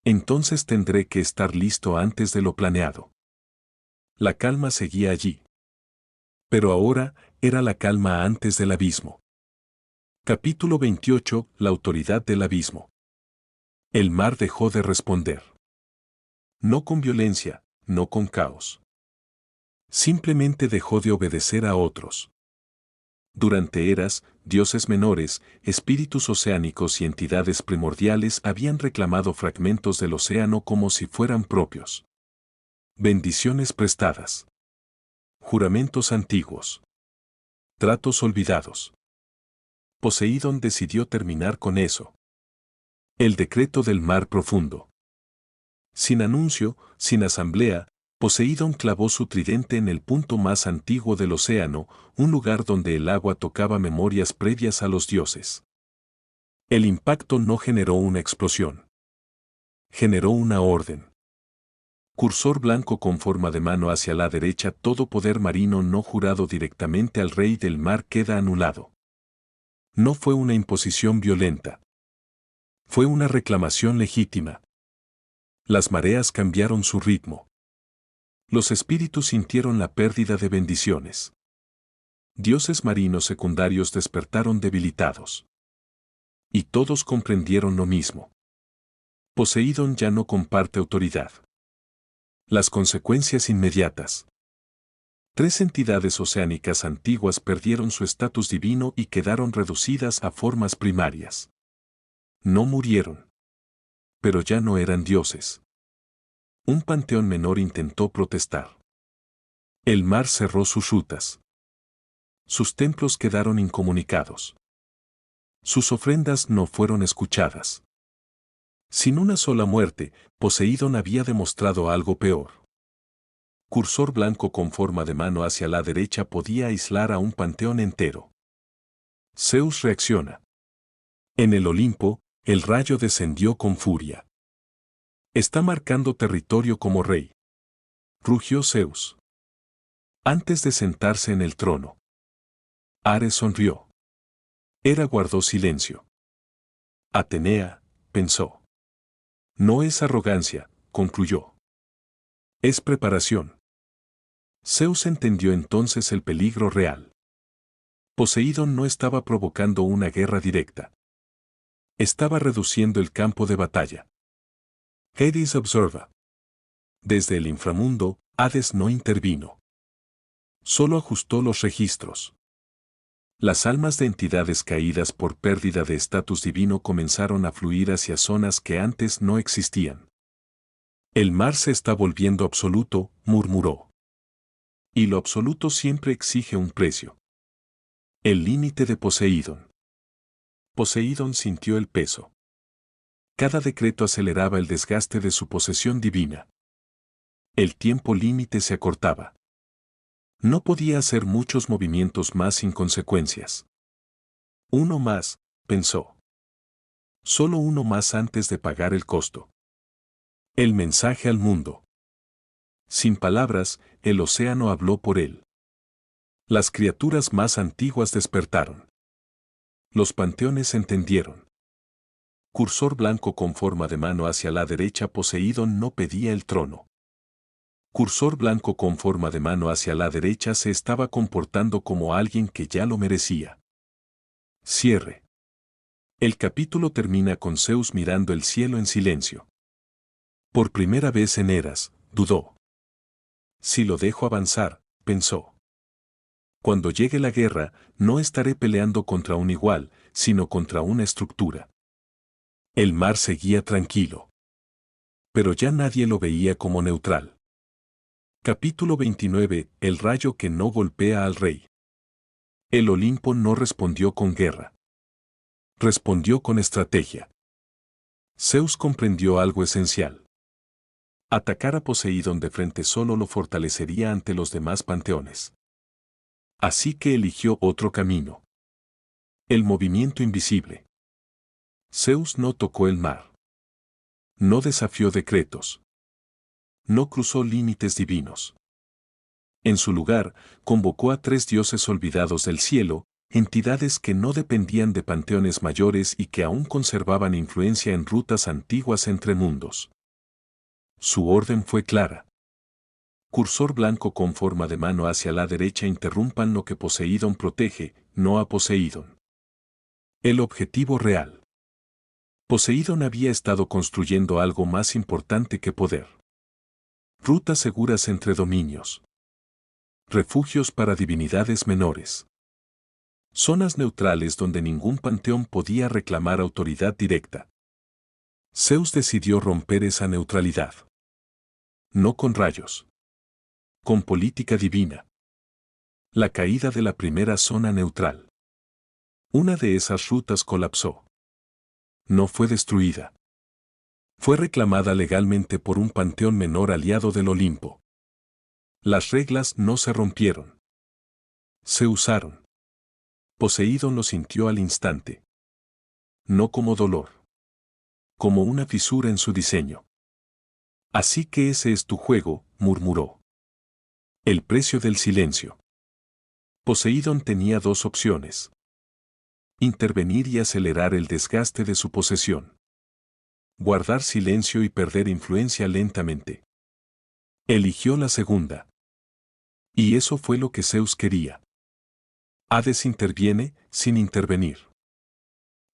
Entonces tendré que estar listo antes de lo planeado. La calma seguía allí. Pero ahora era la calma antes del abismo. Capítulo 28. La autoridad del abismo. El mar dejó de responder. No con violencia, no con caos. Simplemente dejó de obedecer a otros. Durante eras, dioses menores, espíritus oceánicos y entidades primordiales habían reclamado fragmentos del océano como si fueran propios. Bendiciones prestadas. Juramentos antiguos. Tratos olvidados. Poseidón decidió terminar con eso. El decreto del mar profundo. Sin anuncio, sin asamblea, Poseidón clavó su tridente en el punto más antiguo del océano, un lugar donde el agua tocaba memorias previas a los dioses. El impacto no generó una explosión. Generó una orden. Cursor blanco con forma de mano hacia la derecha. Todo poder marino no jurado directamente al rey del mar queda anulado. No fue una imposición violenta. Fue una reclamación legítima. Las mareas cambiaron su ritmo. Los espíritus sintieron la pérdida de bendiciones. Dioses marinos secundarios despertaron debilitados. Y todos comprendieron lo mismo. Poseidón ya no comparte autoridad. Las consecuencias inmediatas. 3 entidades oceánicas antiguas perdieron su estatus divino y quedaron reducidas a formas primarias. No murieron. Pero ya no eran dioses. Un panteón menor intentó protestar. El mar cerró sus rutas. Sus templos quedaron incomunicados. Sus ofrendas no fueron escuchadas. Sin una sola muerte, Poseidón había demostrado algo peor. Cursor blanco con forma de mano hacia la derecha podía aislar a un panteón entero. Zeus reacciona. En el Olimpo, el rayo descendió con furia. Está marcando territorio como rey. Rugió Zeus. Antes de sentarse en el trono. Ares sonrió. Hera guardó silencio. Atenea, pensó. No es arrogancia, concluyó. Es preparación. Zeus entendió entonces el peligro real. Poseidón no estaba provocando una guerra directa. Estaba reduciendo el campo de batalla. Hades observa. Desde el inframundo, Hades no intervino. Solo ajustó los registros. Las almas de entidades caídas por pérdida de estatus divino comenzaron a fluir hacia zonas que antes no existían. El mar se está volviendo absoluto, murmuró. Y lo absoluto siempre exige un precio. El límite de Poseidón. Poseidón sintió el peso. Cada decreto aceleraba el desgaste de su posesión divina. El tiempo límite se acortaba. No podía hacer muchos movimientos más sin consecuencias. Uno más, pensó. Solo uno más antes de pagar el costo. El mensaje al mundo. Sin palabras, el océano habló por él. Las criaturas más antiguas despertaron. Los panteones entendieron. Cursor blanco con forma de mano hacia la derecha. Poseidón no pedía el trono. Cursor blanco con forma de mano hacia la derecha se estaba comportando como alguien que ya lo merecía. Cierre. El capítulo termina con Zeus mirando el cielo en silencio. Por primera vez en eras, dudó. Si lo dejo avanzar, pensó. Cuando llegue la guerra, no estaré peleando contra un igual, sino contra una estructura. El mar seguía tranquilo. Pero ya nadie lo veía como neutral. Capítulo 29. El rayo que no golpea al rey. El Olimpo no respondió con guerra. Respondió con estrategia. Zeus comprendió algo esencial. Atacar a Poseidón de frente solo lo fortalecería ante los demás panteones. Así que eligió otro camino. El movimiento invisible. Zeus no tocó el mar. No desafió decretos. No cruzó límites divinos. En su lugar, convocó a 3 dioses olvidados del cielo, entidades que no dependían de panteones mayores y que aún conservaban influencia en rutas antiguas entre mundos. Su orden fue clara. Cursor blanco con forma de mano hacia la derecha. Interrumpan lo que Poseidón protege, no a Poseidón. El objetivo real. Poseidón había estado construyendo algo más importante que poder. Rutas seguras entre dominios. Refugios para divinidades menores. Zonas neutrales donde ningún panteón podía reclamar autoridad directa. Zeus decidió romper esa neutralidad. No con rayos. Con política divina. La caída de la primera zona neutral. Una de esas rutas colapsó. No fue destruida. Fue reclamada legalmente por un panteón menor aliado del Olimpo. Las reglas no se rompieron. Se usaron. Poseidón lo sintió al instante. No como dolor. Como una fisura en su diseño. Así que ese es tu juego, murmuró. El precio del silencio. Poseidón tenía 2 opciones. Intervenir y acelerar el desgaste de su posesión. Guardar silencio y perder influencia lentamente. Eligió la segunda. Y eso fue lo que Zeus quería. Hades interviene, sin intervenir.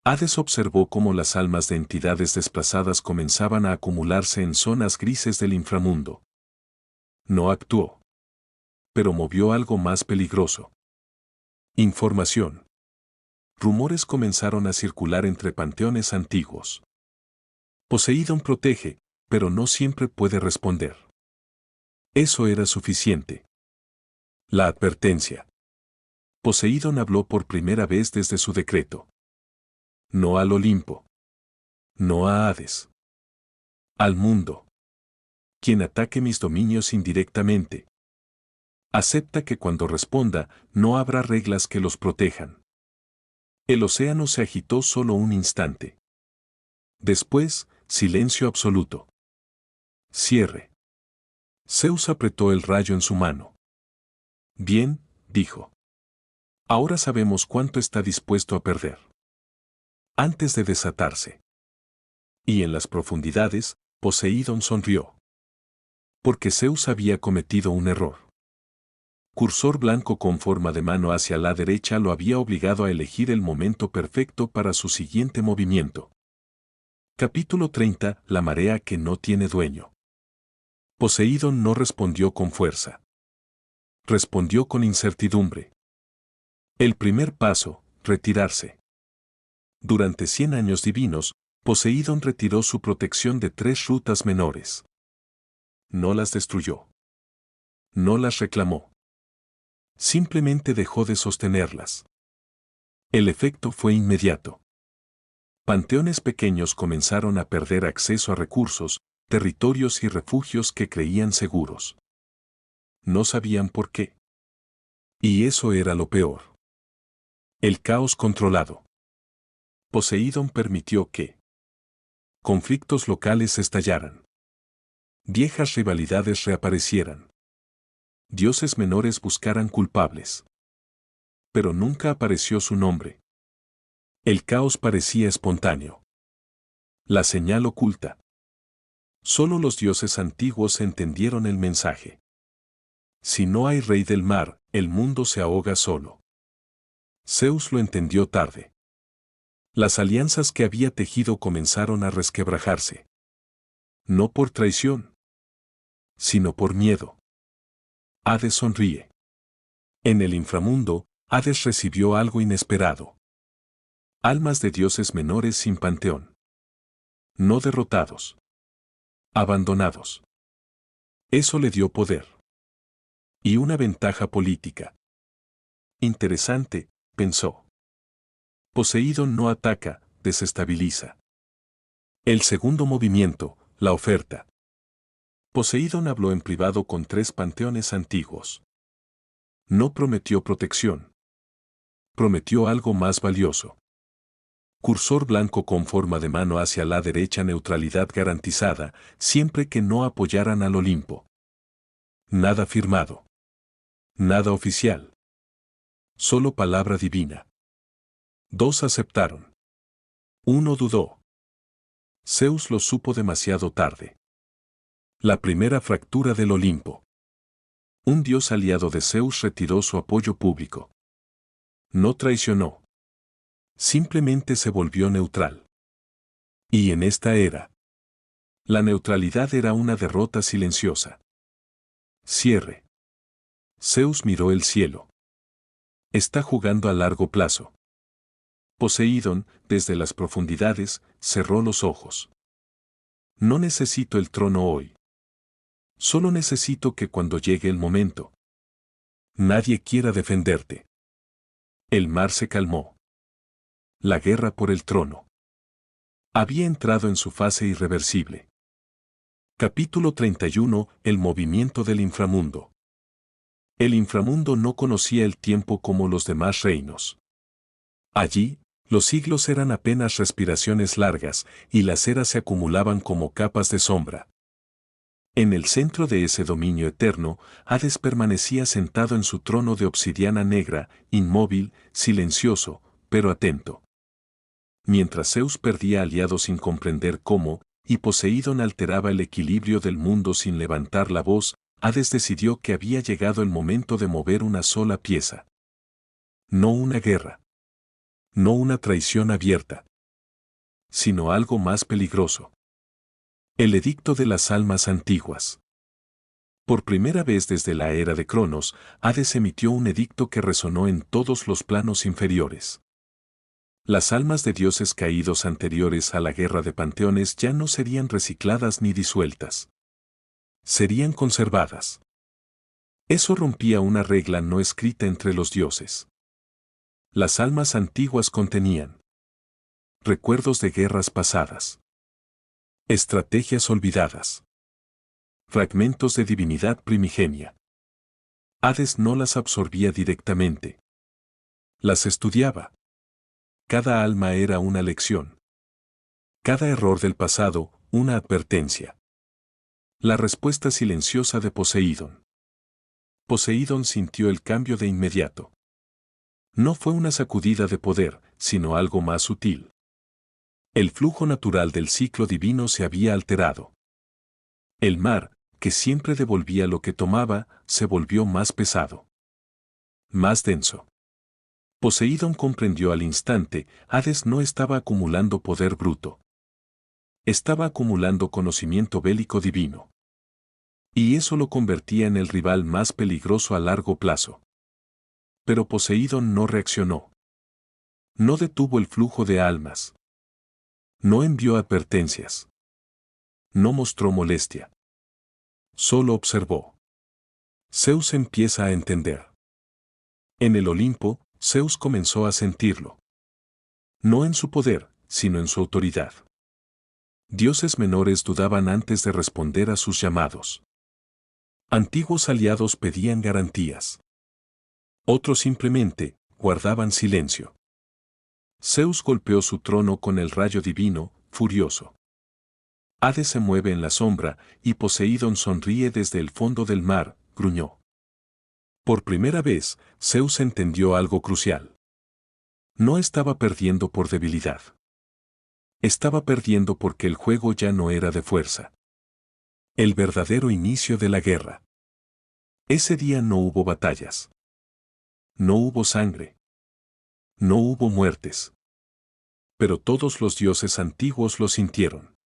Hades observó cómo las almas de entidades desplazadas comenzaban a acumularse en zonas grises del inframundo. No actuó. Pero movió algo más peligroso. Información. Rumores comenzaron a circular entre panteones antiguos. Poseidón protege, pero no siempre puede responder. Eso era suficiente. La advertencia. Poseidón habló por primera vez desde su decreto. No al Olimpo. No a Hades. Al mundo. Quien ataque mis dominios indirectamente. Acepta que cuando responda, no habrá reglas que los protejan. El océano se agitó solo un instante. Después, silencio absoluto. Cierre. Zeus apretó el rayo en su mano. Bien, dijo. Ahora sabemos cuánto está dispuesto a perder. Antes de desatarse. Y en las profundidades, Poseidón sonrió. Porque Zeus había cometido un error. Cursor blanco con forma de mano hacia la derecha lo había obligado a elegir el momento perfecto para su siguiente movimiento. Capítulo 30. La marea que no tiene dueño. Poseidón no respondió con fuerza. Respondió con incertidumbre. El primer paso, retirarse. Durante 100 años divinos, Poseidón retiró su protección de 3 rutas menores. No las destruyó. No las reclamó. Simplemente dejó de sostenerlas. El efecto fue inmediato. Panteones pequeños comenzaron a perder acceso a recursos, territorios y refugios que creían seguros. No sabían por qué. Y eso era lo peor. El caos controlado. Poseidón permitió que conflictos locales estallaran. Viejas rivalidades reaparecieran. Dioses menores buscaran culpables. Pero nunca apareció su nombre. El caos parecía espontáneo. La señal oculta. Solo los dioses antiguos entendieron el mensaje. Si no hay rey del mar, el mundo se ahoga solo. Zeus lo entendió tarde. Las alianzas que había tejido comenzaron a resquebrajarse. No por traición, sino por miedo. Hades sonríe. En el inframundo, Hades recibió algo inesperado. Almas de dioses menores sin panteón. No derrotados. Abandonados. Eso le dio poder. Y una ventaja política. Interesante, pensó. Poseidón no ataca, desestabiliza. El segundo movimiento, la oferta. Poseidón habló en privado con 3 panteones antiguos. No prometió protección. Prometió algo más valioso. Cursor blanco con forma de mano hacia la derecha, neutralidad garantizada, siempre que no apoyaran al Olimpo. Nada firmado. Nada oficial. Solo palabra divina. 2 aceptaron. 1 dudó. Zeus lo supo demasiado tarde. La primera fractura del Olimpo. Un dios aliado de Zeus retiró su apoyo público. No traicionó. Simplemente se volvió neutral. Y en esta era, la neutralidad era una derrota silenciosa. Cierre. Zeus miró el cielo. Está jugando a largo plazo. Poseidón, desde las profundidades, cerró los ojos. No necesito el trono hoy. Solo necesito que cuando llegue el momento, nadie quiera defenderte. El mar se calmó. La guerra por el trono había entrado en su fase irreversible. Capítulo 31. El movimiento del inframundo. El inframundo no conocía el tiempo como los demás reinos. Allí, los siglos eran apenas respiraciones largas, y las eras se acumulaban como capas de sombra. En el centro de ese dominio eterno, Hades permanecía sentado en su trono de obsidiana negra, inmóvil, silencioso, pero atento. Mientras Zeus perdía aliados sin comprender cómo, y Poseidón alteraba el equilibrio del mundo sin levantar la voz, Hades decidió que había llegado el momento de mover una sola pieza. No una guerra. No una traición abierta. Sino algo más peligroso. El edicto de las almas antiguas. Por primera vez desde la era de Cronos, Hades emitió un edicto que resonó en todos los planos inferiores. Las almas de dioses caídos anteriores a la guerra de panteones ya no serían recicladas ni disueltas. Serían conservadas. Eso rompía una regla no escrita entre los dioses. Las almas antiguas contenían recuerdos de guerras pasadas, estrategias olvidadas, fragmentos de divinidad primigenia. Hades no las absorbía directamente. Las estudiaba. Cada alma era una lección. Cada error del pasado, una advertencia. La respuesta silenciosa de Poseidón. Poseidón sintió el cambio de inmediato. No fue una sacudida de poder, sino algo más sutil. El flujo natural del ciclo divino se había alterado. El mar, que siempre devolvía lo que tomaba, se volvió más pesado. Más denso. Poseidón comprendió al instante, Hades no estaba acumulando poder bruto. Estaba acumulando conocimiento bélico divino. Y eso lo convertía en el rival más peligroso a largo plazo. Pero Poseidón no reaccionó. No detuvo el flujo de almas. No envió advertencias. No mostró molestia. Solo observó. Zeus empieza a entender. En el Olimpo, Zeus comenzó a sentirlo. No en su poder, sino en su autoridad. Dioses menores dudaban antes de responder a sus llamados. Antiguos aliados pedían garantías. Otros simplemente guardaban silencio. Zeus golpeó su trono con el rayo divino, furioso. Hades se mueve en la sombra, y Poseidón sonríe desde el fondo del mar, gruñó. Por primera vez, Zeus entendió algo crucial. No estaba perdiendo por debilidad. Estaba perdiendo porque el juego ya no era de fuerza. El verdadero inicio de la guerra. Ese día no hubo batallas. No hubo sangre. No hubo muertes. Pero todos los dioses antiguos lo sintieron.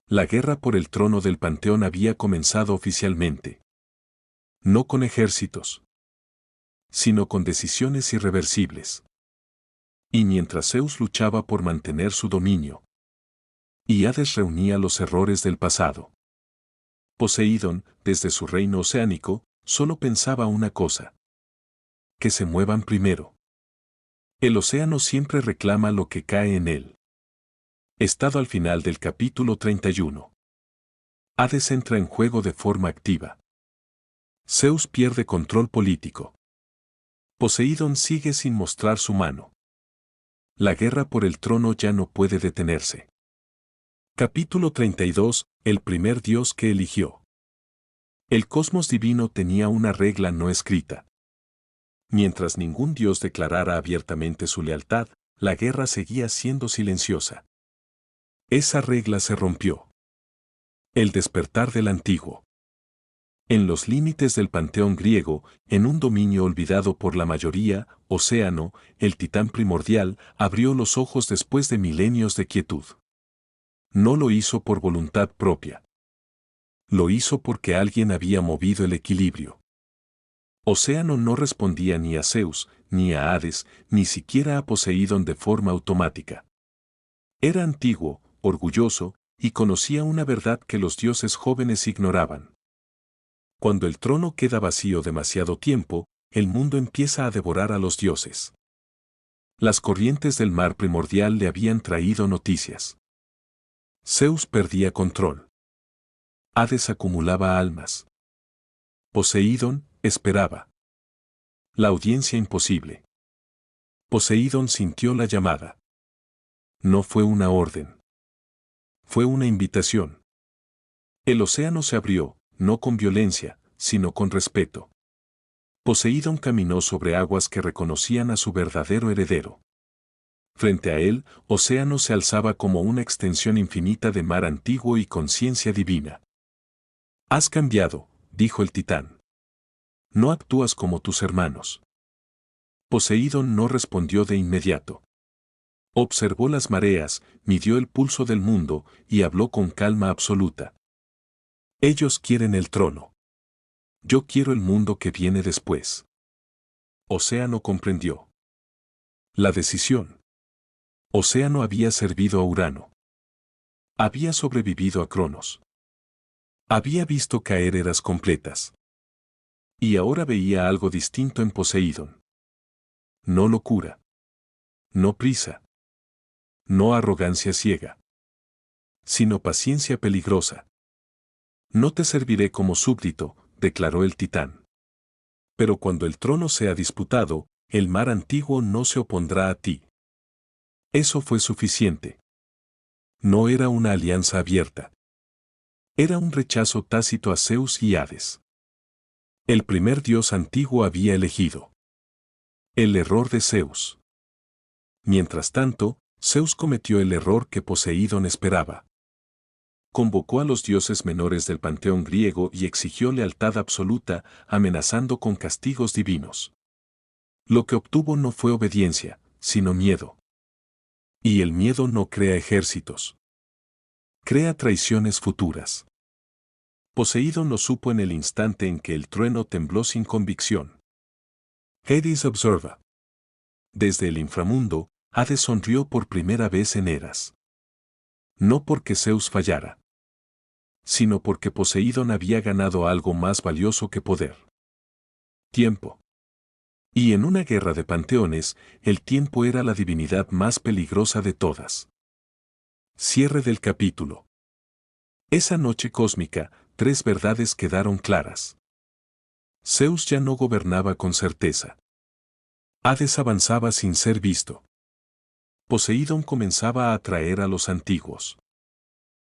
La guerra por el trono del panteón había comenzado oficialmente. No con ejércitos, sino con decisiones irreversibles. Y mientras Zeus luchaba por mantener su dominio, y Hades reunía los errores del pasado, Poseidón, desde su reino oceánico, solo pensaba una cosa: que se muevan primero. El océano siempre reclama lo que cae en él. Estado al final del capítulo 31. Hades entra en juego de forma activa. Zeus pierde control político. Poseidón sigue sin mostrar su mano. La guerra por el trono ya no puede detenerse. Capítulo 32. El primer dios que eligió. El cosmos divino tenía una regla no escrita. Mientras ningún dios declarara abiertamente su lealtad, la guerra seguía siendo silenciosa. Esa regla se rompió. El despertar del antiguo. En los límites del panteón griego, en un dominio olvidado por la mayoría, Océano, el titán primordial, abrió los ojos después de milenios de quietud. No lo hizo por voluntad propia. Lo hizo porque alguien había movido el equilibrio. Océano no respondía ni a Zeus, ni a Hades, ni siquiera a Poseidón de forma automática. Era antiguo, orgulloso, y conocía una verdad que los dioses jóvenes ignoraban. Cuando el trono queda vacío demasiado tiempo, el mundo empieza a devorar a los dioses. Las corrientes del mar primordial le habían traído noticias. Zeus perdía control. Hades acumulaba almas. Poseidón esperaba. La audiencia imposible. Poseidón sintió la llamada. No fue una orden. Fue una invitación. El océano se abrió, no con violencia, sino con respeto. Poseidón caminó sobre aguas que reconocían a su verdadero heredero. Frente a él, Océano se alzaba como una extensión infinita de mar antiguo y conciencia divina. Has cambiado, dijo el titán. No actúas como tus hermanos. Poseidón no respondió de inmediato. Observó las mareas, midió el pulso del mundo y habló con calma absoluta. Ellos quieren el trono. Yo quiero el mundo que viene después. Océano comprendió. La decisión. Océano había servido a Urano. Había sobrevivido a Cronos. Había visto caer eras completas. Y ahora veía algo distinto en Poseidón. No locura. No prisa. No arrogancia ciega. Sino paciencia peligrosa. No te serviré como súbdito, declaró el titán. Pero cuando el trono sea disputado, el mar antiguo no se opondrá a ti. Eso fue suficiente. No era una alianza abierta. Era un rechazo tácito a Zeus y Hades. El primer dios antiguo había elegido. El error de Zeus. Mientras tanto, Zeus cometió el error que Poseidón esperaba. Convocó a los dioses menores del panteón griego y exigió lealtad absoluta, amenazando con castigos divinos. Lo que obtuvo no fue obediencia, sino miedo. Y el miedo no crea ejércitos. Crea traiciones futuras. Poseidón lo supo en el instante en que el trueno tembló sin convicción. Hades observa. Desde el inframundo, Hades sonrió por primera vez en eras. No porque Zeus fallara, sino porque Poseidón había ganado algo más valioso que poder. Tiempo. Y en una guerra de panteones, el tiempo era la divinidad más peligrosa de todas. Cierre del capítulo. Esa noche cósmica, 3 verdades quedaron claras. Zeus ya no gobernaba con certeza. Hades avanzaba sin ser visto. Poseidón comenzaba a atraer a los antiguos.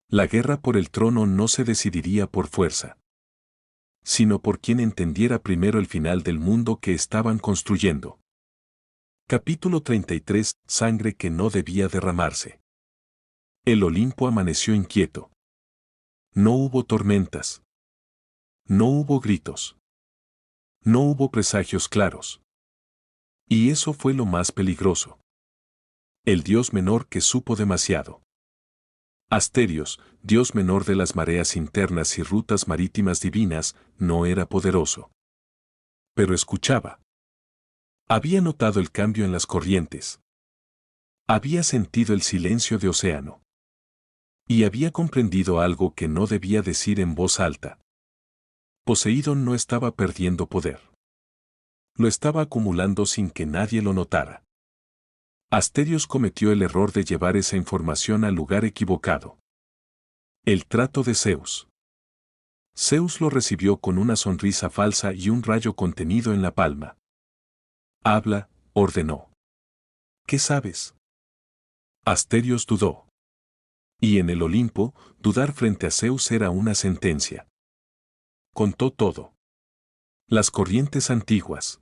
La guerra por el trono no se decidiría por fuerza, sino por quien entendiera primero el final del mundo que estaban construyendo. Capítulo 33. Sangre que no debía derramarse. El Olimpo amaneció inquieto. No hubo tormentas. No hubo gritos. No hubo presagios claros. Y eso fue lo más peligroso. El dios menor que supo demasiado. Asterios, dios menor de las mareas internas y rutas marítimas divinas, no era poderoso. Pero escuchaba. Había notado el cambio en las corrientes. Había sentido el silencio de océano. Y había comprendido algo que no debía decir en voz alta. Poseidón no estaba perdiendo poder. Lo estaba acumulando sin que nadie lo notara. Asterios cometió el error de llevar esa información al lugar equivocado. El trato de Zeus. Zeus lo recibió con una sonrisa falsa y un rayo contenido en la palma. Habla, ordenó. ¿Qué sabes? Asterios dudó. Y en el Olimpo, dudar frente a Zeus era una sentencia. Contó todo. Las corrientes antiguas.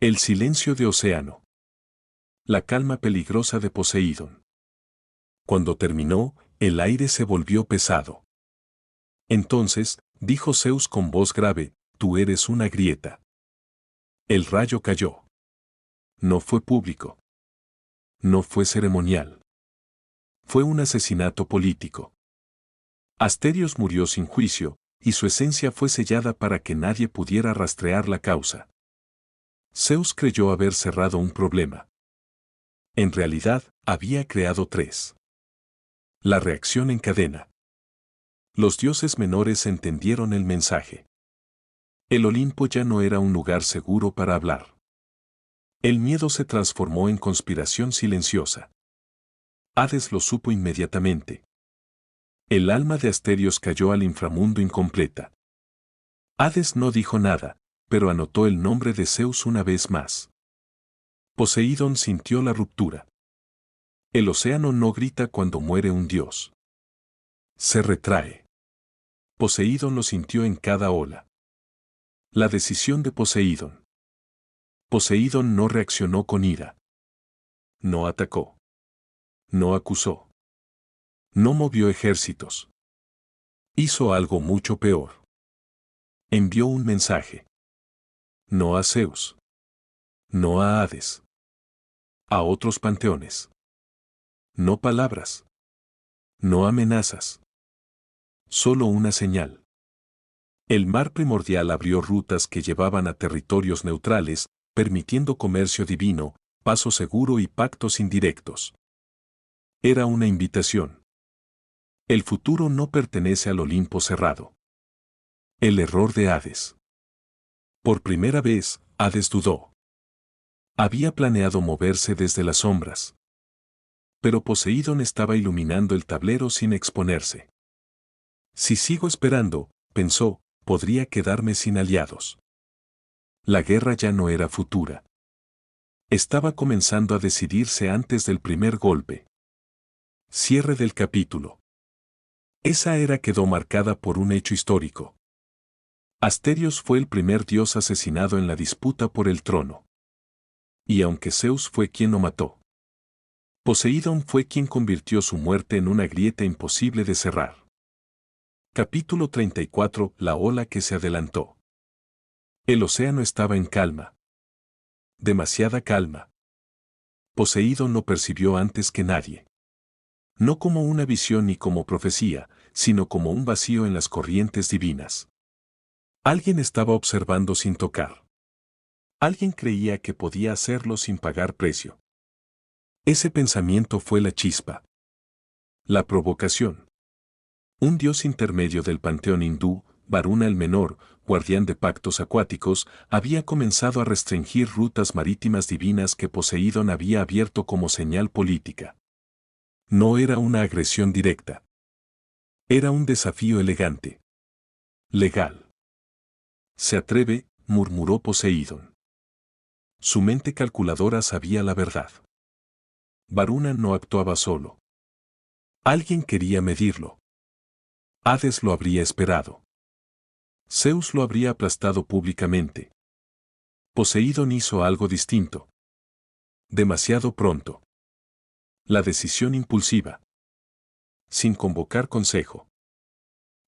El silencio de océano. La calma peligrosa de Poseidón. Cuando terminó, el aire se volvió pesado. Entonces, dijo Zeus con voz grave, tú eres una grieta. El rayo cayó. No fue público. No fue ceremonial. Fue un asesinato político. Asterios murió sin juicio, y su esencia fue sellada para que nadie pudiera rastrear la causa. Zeus creyó haber cerrado un problema. En realidad, había creado tres. La reacción en cadena. Los dioses menores entendieron el mensaje. El Olimpo ya no era un lugar seguro para hablar. El miedo se transformó en conspiración silenciosa. Hades lo supo inmediatamente. El alma de Asterios cayó al inframundo incompleta. Hades no dijo nada, pero anotó el nombre de Zeus una vez más. Poseidón sintió la ruptura. El océano no grita cuando muere un dios. Se retrae. Poseidón lo sintió en cada ola. La decisión de Poseidón. Poseidón no reaccionó con ira. No atacó. No acusó. No movió ejércitos. Hizo algo mucho peor. Envió un mensaje. No a Zeus. No a Hades. A otros panteones. No palabras. No amenazas. Solo una señal. El mar primordial abrió rutas que llevaban a territorios neutrales, permitiendo comercio divino, paso seguro y pactos indirectos. Era una invitación. El futuro no pertenece al Olimpo cerrado. El error de Hades. Por primera vez, Hades dudó. Había planeado moverse desde las sombras. Pero Poseidón estaba iluminando el tablero sin exponerse. Si sigo esperando, pensó, podría quedarme sin aliados. La guerra ya no era futura. Estaba comenzando a decidirse antes del primer golpe. Cierre del capítulo. Esa era quedó marcada por un hecho histórico. Asterios fue el primer dios asesinado en la disputa por el trono. Y aunque Zeus fue quien lo mató, Poseidón fue quien convirtió su muerte en una grieta imposible de cerrar. Capítulo 34. La ola que se adelantó. El océano estaba en calma. Demasiada calma. Poseidón lo percibió antes que nadie. No como una visión ni como profecía, sino como un vacío en las corrientes divinas. Alguien estaba observando sin tocar. Alguien creía que podía hacerlo sin pagar precio. Ese pensamiento fue la chispa. La provocación. Un dios intermedio del panteón hindú, Varuna el Menor, guardián de pactos acuáticos, había comenzado a restringir rutas marítimas divinas que Poseidón había abierto como señal política. No era una agresión directa. Era un desafío elegante. Legal. Se atreve, murmuró Poseidón. Su mente calculadora sabía la verdad. Varuna no actuaba solo. Alguien quería medirlo. Hades lo habría esperado. Zeus lo habría aplastado públicamente. Poseidón hizo algo distinto. Demasiado pronto. La decisión impulsiva. sin convocar consejo,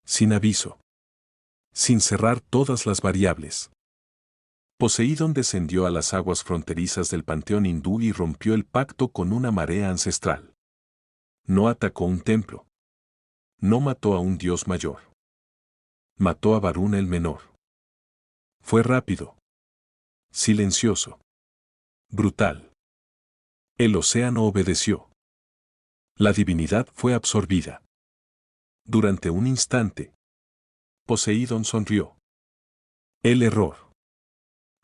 sin aviso, sin cerrar todas las variables. Poseidón descendió a las aguas fronterizas del panteón hindú y rompió el pacto con una marea ancestral. No atacó un templo. No mató a un dios mayor. Mató a Varuna el menor. Fue rápido. Silencioso. Brutal. El océano obedeció. La divinidad fue absorbida. Durante un instante, Poseidón sonrió. El error.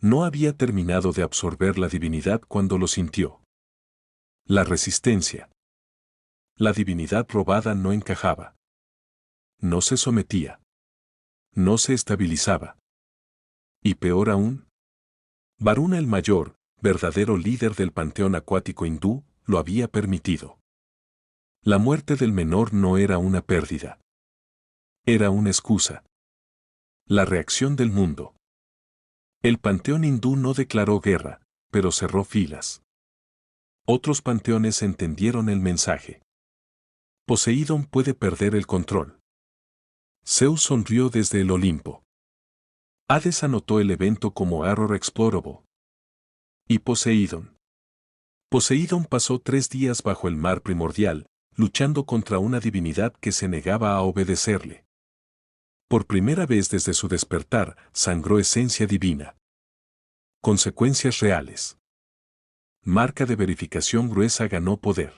No había terminado de absorber la divinidad cuando lo sintió. La resistencia. La divinidad robada no encajaba. No se sometía. No se estabilizaba. Y peor aún, Varuna el mayor, verdadero líder del panteón acuático hindú, lo había permitido. La muerte del menor no era una pérdida. Era una excusa. La reacción del mundo. El panteón hindú no declaró guerra, pero cerró filas. Otros panteones entendieron el mensaje. Poseidón puede perder el control. Zeus sonrió desde el Olimpo. Hades anotó el evento como Error Explorable. Y Poseidón. Poseidón pasó 3 días bajo el mar primordial, luchando contra una divinidad que se negaba a obedecerle. Por primera vez desde su despertar, sangró esencia divina. Consecuencias reales. Marca de verificación gruesa ganó poder.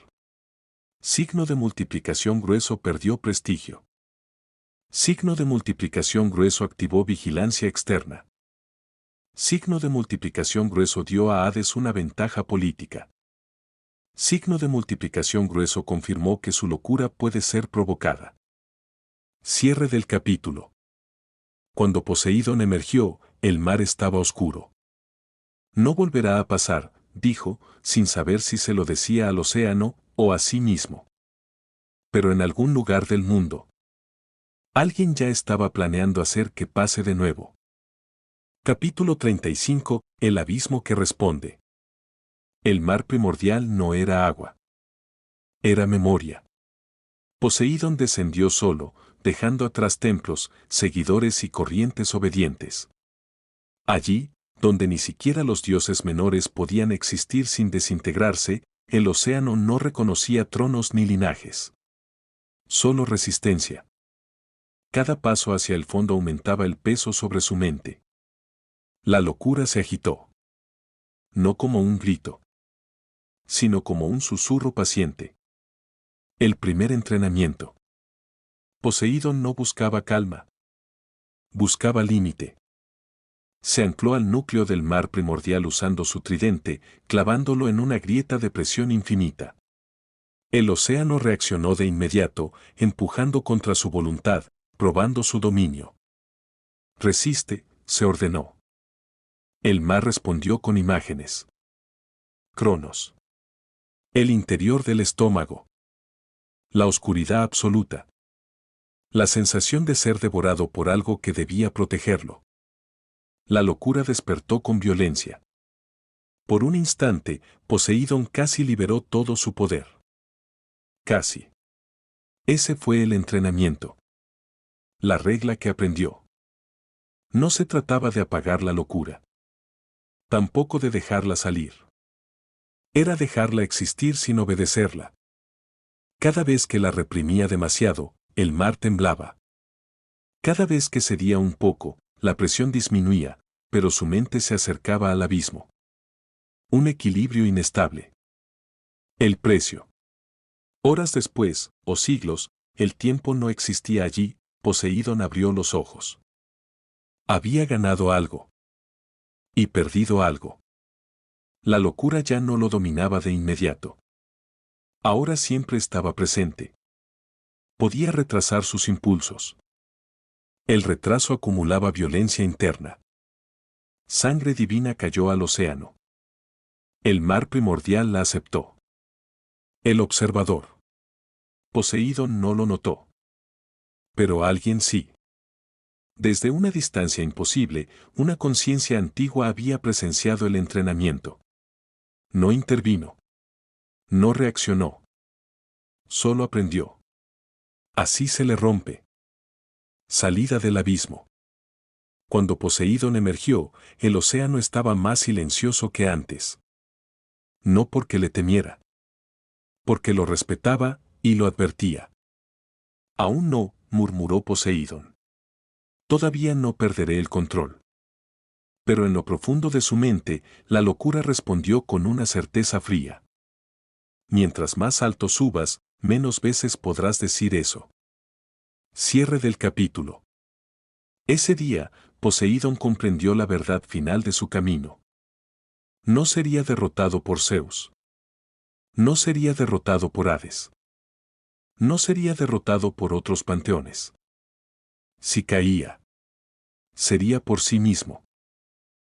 Signo de multiplicación grueso perdió prestigio. Signo de multiplicación grueso activó vigilancia externa. Signo de multiplicación grueso dio a Hades una ventaja política. Signo de multiplicación grueso confirmó que su locura puede ser provocada. Cierre del capítulo. Cuando Poseidón emergió, el mar estaba oscuro. No volverá a pasar, dijo, sin saber si se lo decía al océano o a sí mismo. Pero en algún lugar del mundo, alguien ya estaba planeando hacer que pase de nuevo. Capítulo 35. El abismo que responde. El mar primordial no era agua. Era memoria. Poseidón descendió solo, dejando atrás templos, seguidores y corrientes obedientes. Allí, donde ni siquiera los dioses menores podían existir sin desintegrarse, el océano no reconocía tronos ni linajes. Solo resistencia. Cada paso hacia el fondo aumentaba el peso sobre su mente. La locura se agitó. No como un grito, sino como un susurro paciente. El primer entrenamiento. Poseidón no buscaba calma. Buscaba límite. Se ancló al núcleo del mar primordial usando su tridente, clavándolo en una grieta de presión infinita. El océano reaccionó de inmediato, empujando contra su voluntad, probando su dominio. Resiste, se ordenó. El mar respondió con imágenes. Cronos. El interior del estómago. La oscuridad absoluta. La sensación de ser devorado por algo que debía protegerlo. La locura despertó con violencia. Por un instante, Poseidón casi liberó todo su poder. Casi. Ese fue el entrenamiento. La regla que aprendió. No se trataba de apagar la locura. Tampoco de dejarla salir. Era dejarla existir sin obedecerla. Cada vez que la reprimía demasiado, el mar temblaba. Cada vez que cedía un poco, la presión disminuía, pero su mente se acercaba al abismo. Un equilibrio inestable. El precio. Horas después, o siglos, el tiempo no existía allí, Poseidón abrió los ojos. Había ganado algo. Y perdido algo. La locura ya no lo dominaba de inmediato. Ahora siempre estaba presente. Podía retrasar sus impulsos. El retraso acumulaba violencia interna. Sangre divina cayó al océano. El mar primordial la aceptó. El observador. Poseidón no lo notó. Pero alguien sí. Desde una distancia imposible, una conciencia antigua había presenciado el entrenamiento. No intervino. No reaccionó. Solo aprendió. Así se le rompe. Salida del abismo. Cuando Poseidón emergió, el océano estaba más silencioso que antes. No porque le temiera. Porque lo respetaba y lo advertía. Aún no, murmuró Poseidón. Todavía no perderé el control. Pero en lo profundo de su mente, la locura respondió con una certeza fría. Mientras más alto subas, menos veces podrás decir eso. Cierre del capítulo. Ese día, Poseidón comprendió la verdad final de su camino. No sería derrotado por Zeus. No sería derrotado por Hades. No sería derrotado por otros panteones. Si caía, sería por sí mismo.